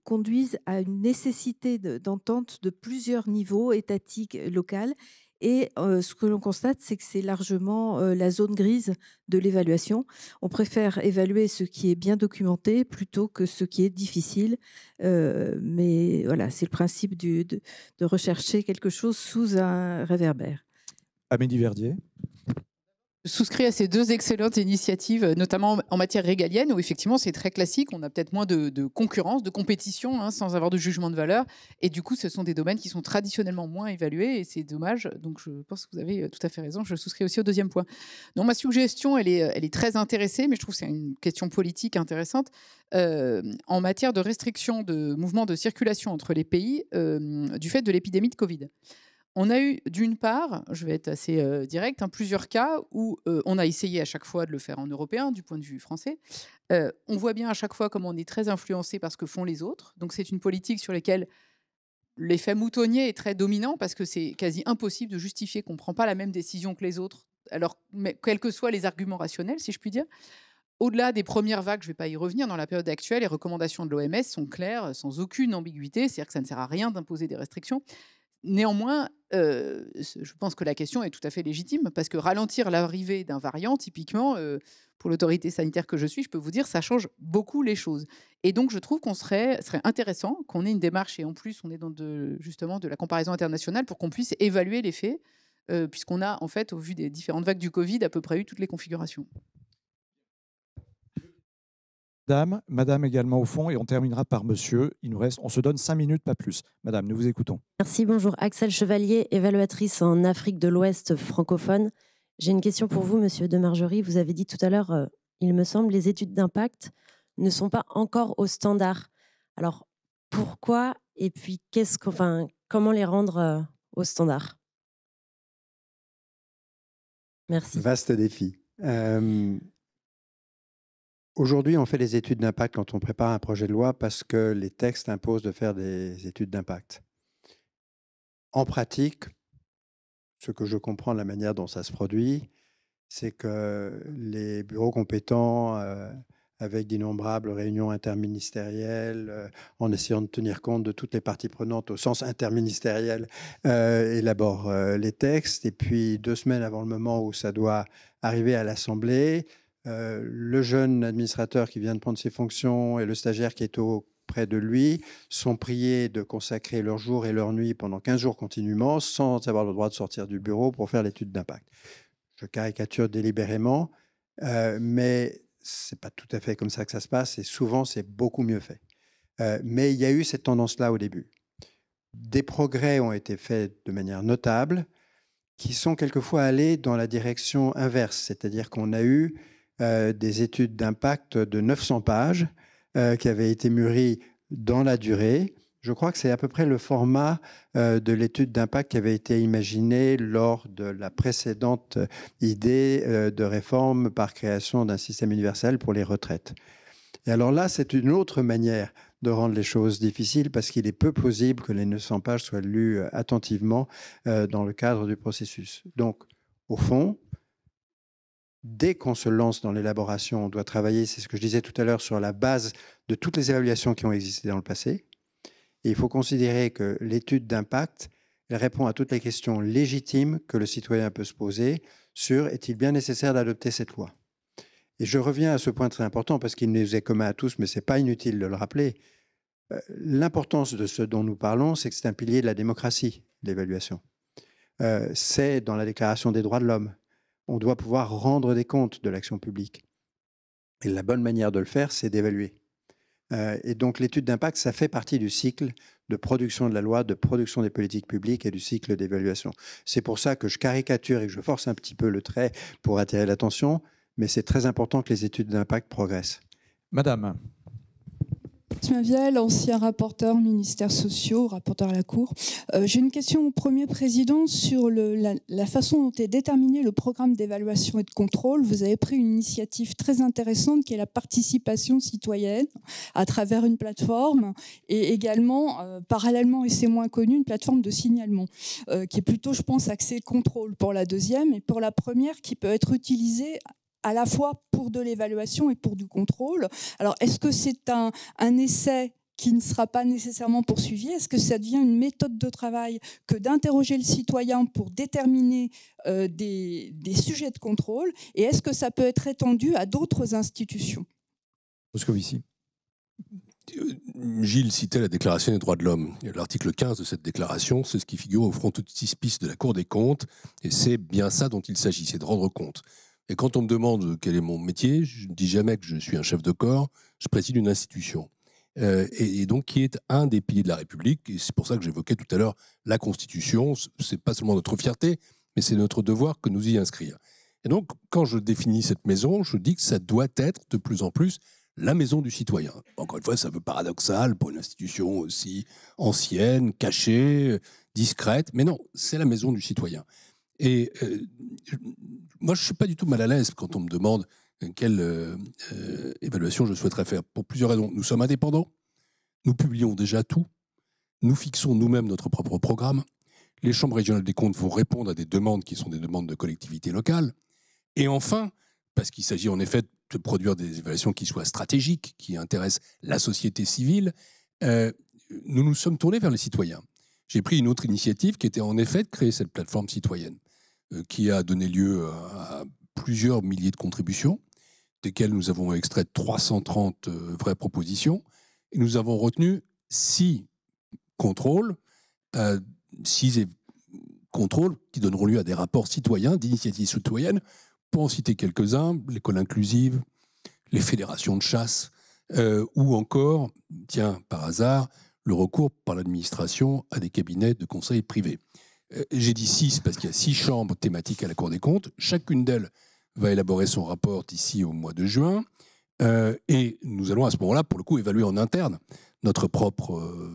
conduisent à une nécessité d'entente de plusieurs niveaux, étatiques, local. Et ce que l'on constate, c'est que c'est largement la zone grise de l'évaluation. On préfère évaluer ce qui est bien documenté plutôt que ce qui est difficile. Mais voilà, c'est le principe de rechercher quelque chose sous un réverbère. Amélie Verdier. Je souscris à ces deux excellentes initiatives, notamment en matière régalienne, où effectivement c'est très classique, on a peut-être moins de concurrence, de compétition, hein, sans avoir de jugement de valeur. Et du coup, ce sont des domaines qui sont traditionnellement moins évalués, et c'est dommage. Donc je pense que vous avez tout à fait raison, je souscris aussi au deuxième point. Donc ma suggestion, elle est très intéressée, mais je trouve que c'est une question politique intéressante. En matière de restriction de mouvements de circulation entre les pays, du fait de l'épidémie de Covid. On a eu, d'une part, je vais être assez direct, plusieurs cas où on a essayé à chaque fois de le faire en européen, du point de vue français. On voit bien à chaque fois comment on est très influencé par ce que font les autres. Donc c'est une politique sur laquelle l'effet moutonnier est très dominant parce que c'est quasi impossible de justifier qu'on ne prend pas la même décision que les autres, alors quels que soient les arguments rationnels, si je puis dire. Au-delà des premières vagues, je ne vais pas y revenir, dans la période actuelle, les recommandations de l'OMS sont claires, sans aucune ambiguïté, c'est-à-dire que ça ne sert à rien d'imposer des restrictions. Néanmoins, je pense que la question est tout à fait légitime parce que ralentir l'arrivée d'un variant, typiquement, pour l'autorité sanitaire que je suis, je peux vous dire, ça change beaucoup les choses. Et donc, je trouve qu'on serait intéressant qu'on ait une démarche et en plus, on est dans justement de la comparaison internationale pour qu'on puisse évaluer les faits, puisqu'on a, en fait, au vu des différentes vagues du Covid, à peu près eu toutes les configurations. Madame également au fond, et on terminera par monsieur. On se donne 5 minutes, pas plus. Madame, nous vous écoutons. Merci, bonjour. Axel Chevalier, évaluatrice en Afrique de l'Ouest francophone. J'ai une question pour vous, monsieur de Margerie. Vous avez dit tout à l'heure, il me semble, les études d'impact ne sont pas encore au standard. Alors, pourquoi et puis comment les rendre au standard? Merci. Vaste défi. Aujourd'hui, on fait les études d'impact quand on prépare un projet de loi parce que les textes imposent de faire des études d'impact. En pratique, ce que je comprends de la manière dont ça se produit, c'est que les bureaux compétents, avec d'innombrables réunions interministérielles, en essayant de tenir compte de toutes les parties prenantes au sens interministériel, élaborent les textes. Et puis, 2 semaines avant le moment où ça doit arriver à l'Assemblée, le jeune administrateur qui vient de prendre ses fonctions et le stagiaire qui est au près de lui sont priés de consacrer leur jour et leur nuit pendant 15 jours continuellement sans avoir le droit de sortir du bureau pour faire l'étude d'impact. Je caricature délibérément, mais ce n'est pas tout à fait comme ça que ça se passe et souvent c'est beaucoup mieux fait. Mais il y a eu cette tendance-là au début. Des progrès ont été faits de manière notable qui sont quelquefois allés dans la direction inverse, c'est-à-dire qu'on a eu des études d'impact de 900 pages qui avaient été mûries dans la durée. Je crois que c'est à peu près le format de l'étude d'impact qui avait été imaginé lors de la précédente idée de réforme par création d'un système universel pour les retraites. Et alors là, c'est une autre manière de rendre les choses difficiles parce qu'il est peu plausible que les 900 pages soient lues attentivement dans le cadre du processus. Donc, au fond, dès qu'on se lance dans l'élaboration, on doit travailler, c'est ce que je disais tout à l'heure, sur la base de toutes les évaluations qui ont existé dans le passé. Et il faut considérer que l'étude d'impact, elle répond à toutes les questions légitimes que le citoyen peut se poser sur est-il bien nécessaire d'adopter cette loi ? Et je reviens à ce point très important parce qu'il nous est commun à tous, mais ce n'est pas inutile de le rappeler. L'importance de ce dont nous parlons, c'est que c'est un pilier de la démocratie, l'évaluation. C'est dans la Déclaration des droits de l'homme. On doit pouvoir rendre des comptes de l'action publique. Et la bonne manière de le faire, c'est d'évaluer. Et donc l'étude d'impact, ça fait partie du cycle de production de la loi, de production des politiques publiques et du cycle d'évaluation. C'est pour ça que je caricature et que je force un petit peu le trait pour attirer l'attention, mais c'est très important que les études d'impact progressent. Madame. Maviel, ancien rapporteur ministères sociaux, rapporteur à la Cour. J'ai une question au Premier Président sur la façon dont est déterminé le programme d'évaluation et de contrôle. Vous avez pris une initiative très intéressante qui est la participation citoyenne à travers une plateforme et également, parallèlement, et c'est moins connu, une plateforme de signalement qui est plutôt, je pense, axée contrôle pour la deuxième et pour la première qui peut être utilisée à la fois pour de l'évaluation et pour du contrôle. Alors, est-ce que c'est un essai qui ne sera pas nécessairement poursuivi? Est-ce que ça devient une méthode de travail que d'interroger le citoyen pour déterminer des sujets de contrôle? Et est-ce que ça peut être étendu à d'autres institutions? Moscovici. Gilles citait la Déclaration des droits de l'homme. L'article 15 de cette déclaration, c'est ce qui figure au frontispice de la Cour des comptes. Et c'est bien ça dont il s'agit, c'est de rendre compte. Et quand on me demande quel est mon métier, je ne dis jamais que je suis un chef de corps, je préside une institution. Et donc qui est un des piliers de la République. Et c'est pour ça que j'évoquais tout à l'heure la Constitution. Ce n'est pas seulement notre fierté, mais c'est notre devoir que nous y inscrire. Et donc, quand je définis cette maison, je dis que ça doit être de plus en plus la maison du citoyen. Encore une fois, c'est un peu paradoxal pour une institution aussi ancienne, cachée, discrète. Mais non, c'est la maison du citoyen. Et moi, je ne suis pas du tout mal à l'aise quand on me demande quelle évaluation je souhaiterais faire, pour plusieurs raisons. Nous sommes indépendants, nous publions déjà tout, nous fixons nous-mêmes notre propre programme, les chambres régionales des comptes vont répondre à des demandes qui sont des demandes de collectivités locales, et enfin, parce qu'il s'agit en effet de produire des évaluations qui soient stratégiques, qui intéressent la société civile, nous nous sommes tournés vers les citoyens. J'ai pris une autre initiative qui était en effet de créer cette plateforme citoyenne, qui a donné lieu à plusieurs milliers de contributions, desquelles nous avons extrait 330 vraies propositions, et nous avons retenu 6 contrôles, 6 contrôles qui donneront lieu à des rapports citoyens, d'initiatives citoyennes, pour en citer quelques-uns, l'école inclusive, les fédérations de chasse, ou encore, tiens, par hasard, le recours par l'administration à des cabinets de conseil privés. J'ai dit 6 parce qu'il y a 6 chambres thématiques à la Cour des comptes. Chacune d'elles va élaborer son rapport d'ici au mois de juin. Et nous allons à ce moment-là, pour le coup, évaluer en interne notre propre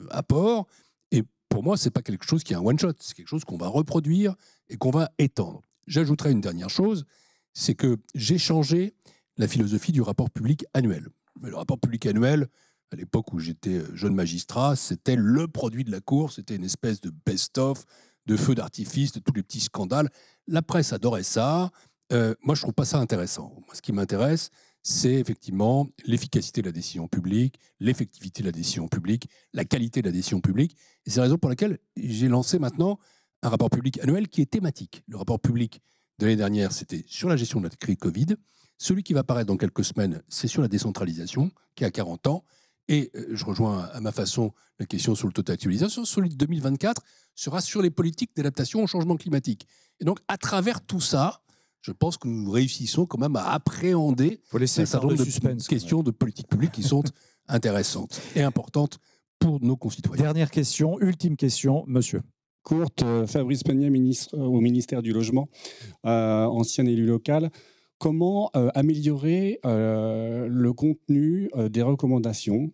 apport. Et pour moi, ce n'est pas quelque chose qui est un one-shot. C'est quelque chose qu'on va reproduire et qu'on va étendre. J'ajouterai une dernière chose, c'est que j'ai changé la philosophie du rapport public annuel. Le rapport public annuel, à l'époque où j'étais jeune magistrat, c'était le produit de la Cour, c'était une espèce de best-of, de feux d'artifice, de tous les petits scandales. La presse adorait ça. Moi, je ne trouve pas ça intéressant. Moi, ce qui m'intéresse, c'est effectivement l'efficacité de la décision publique, l'effectivité de la décision publique, la qualité de la décision publique. Et c'est la raison pour laquelle j'ai lancé maintenant un rapport public annuel qui est thématique. Le rapport public de l'année dernière, c'était sur la gestion de la crise Covid. Celui qui va apparaître dans quelques semaines, c'est sur la décentralisation, qui a 40 ans. Et je rejoins à ma façon la question sur le taux d'actualisation. Celui de 2024 sera sur les politiques d'adaptation au changement climatique. Et donc, à travers tout ça, je pense que nous réussissons quand même à appréhender un certain nombre de questions de politique publique qui sont intéressantes et importantes pour nos concitoyens. Dernière question, ultime question, monsieur. Courte, Fabrice Pagnet, ministre au ministère du Logement, ancien élu local. Comment améliorer le contenu des recommandations,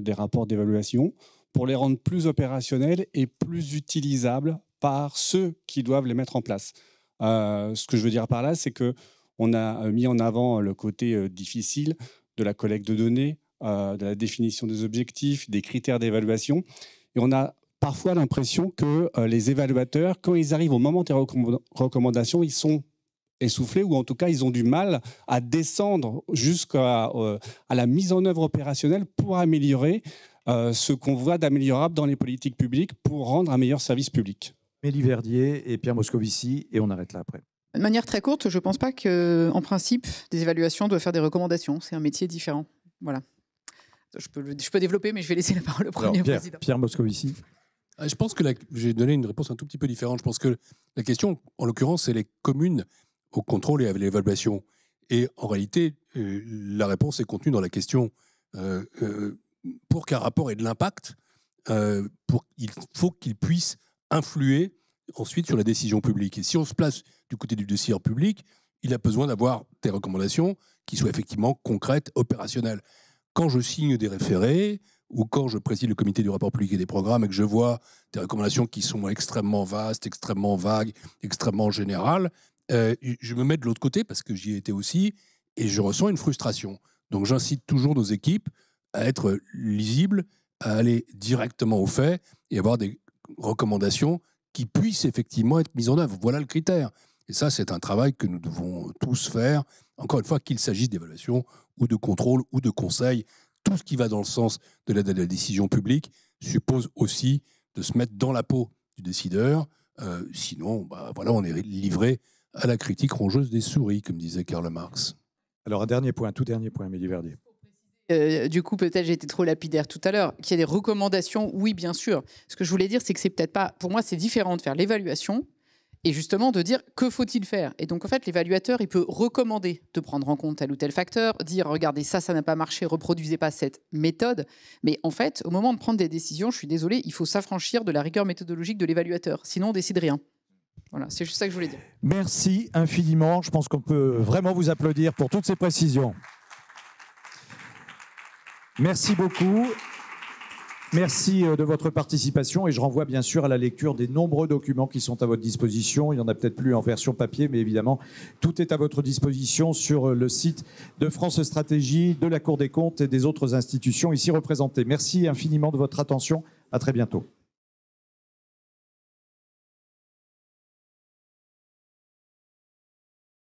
des rapports d'évaluation, pour les rendre plus opérationnels et plus utilisables par ceux qui doivent les mettre en place? Ce que je veux dire par là, c'est qu'on a mis en avant le côté difficile de la collecte de données, de la définition des objectifs, des critères d'évaluation. Et on a parfois l'impression que les évaluateurs, quand ils arrivent au moment des recommandations, ils sont essoufflés, ou en tout cas, ils ont du mal à descendre jusqu'à la mise en œuvre opérationnelle pour améliorer ce qu'on voit d'améliorable dans les politiques publiques pour rendre un meilleur service public. Mélie Verdier et Pierre Moscovici, et on arrête là après. De manière très courte, je ne pense pas qu'en principe, des évaluations doivent faire des recommandations. C'est un métier différent. Voilà. Je peux développer, mais je vais laisser la parole au Premier président. Pierre Moscovici. Je pense que j'ai donné une réponse un tout petit peu différente. Je pense que la question, en l'occurrence, c'est les communes au contrôle et à l'évaluation. Et en réalité, la réponse est contenue dans la question. Pour qu'un rapport ait de l'impact, il faut qu'il puisse influer ensuite sur la décision publique. Et si on se place du côté du décideur public, il a besoin d'avoir des recommandations qui soient effectivement concrètes, opérationnelles. Quand je signe des référés ou quand je préside le comité du rapport public et des programmes et que je vois des recommandations qui sont extrêmement vastes, extrêmement vagues, extrêmement générales, je me mets de l'autre côté parce que j'y ai été aussi et je ressens une frustration. Donc j'incite toujours nos équipes à être lisibles, à aller directement au fait et avoir des recommandations qui puissent effectivement être mises en œuvre. Voilà le critère. Et ça, c'est un travail que nous devons tous faire, encore une fois, qu'il s'agisse d'évaluation ou de contrôle ou de conseil. Tout ce qui va dans le sens de l'aide à la décision publique suppose aussi de se mettre dans la peau du décideur. Sinon, voilà, on est livré à la critique rongeuse des souris, comme disait Karl Marx. Alors, un dernier point, tout dernier point, Mélie Verdier. Du coup, peut-être j'ai été trop lapidaire tout à l'heure. Qu'il y a des recommandations, oui, bien sûr. Ce que je voulais dire, c'est que c'est peut-être pas... Pour moi, c'est différent de faire l'évaluation et justement de dire que faut-il faire. Et donc, en fait, l'évaluateur, il peut recommander de prendre en compte tel ou tel facteur, dire, regardez, ça n'a pas marché, reproduisez pas cette méthode. Mais en fait, au moment de prendre des décisions, je suis désolé, il faut s'affranchir de la rigueur méthodologique de l'évaluateur. Sinon, on décide rien. Voilà, c'est juste ça que je voulais dire. Merci infiniment. Je pense qu'on peut vraiment vous applaudir pour toutes ces précisions. Merci beaucoup. Merci de votre participation et je renvoie bien sûr à la lecture des nombreux documents qui sont à votre disposition. Il n'y en a peut-être plus en version papier, mais évidemment, tout est à votre disposition sur le site de France Stratégie, de la Cour des comptes et des autres institutions ici représentées. Merci infiniment de votre attention. À très bientôt.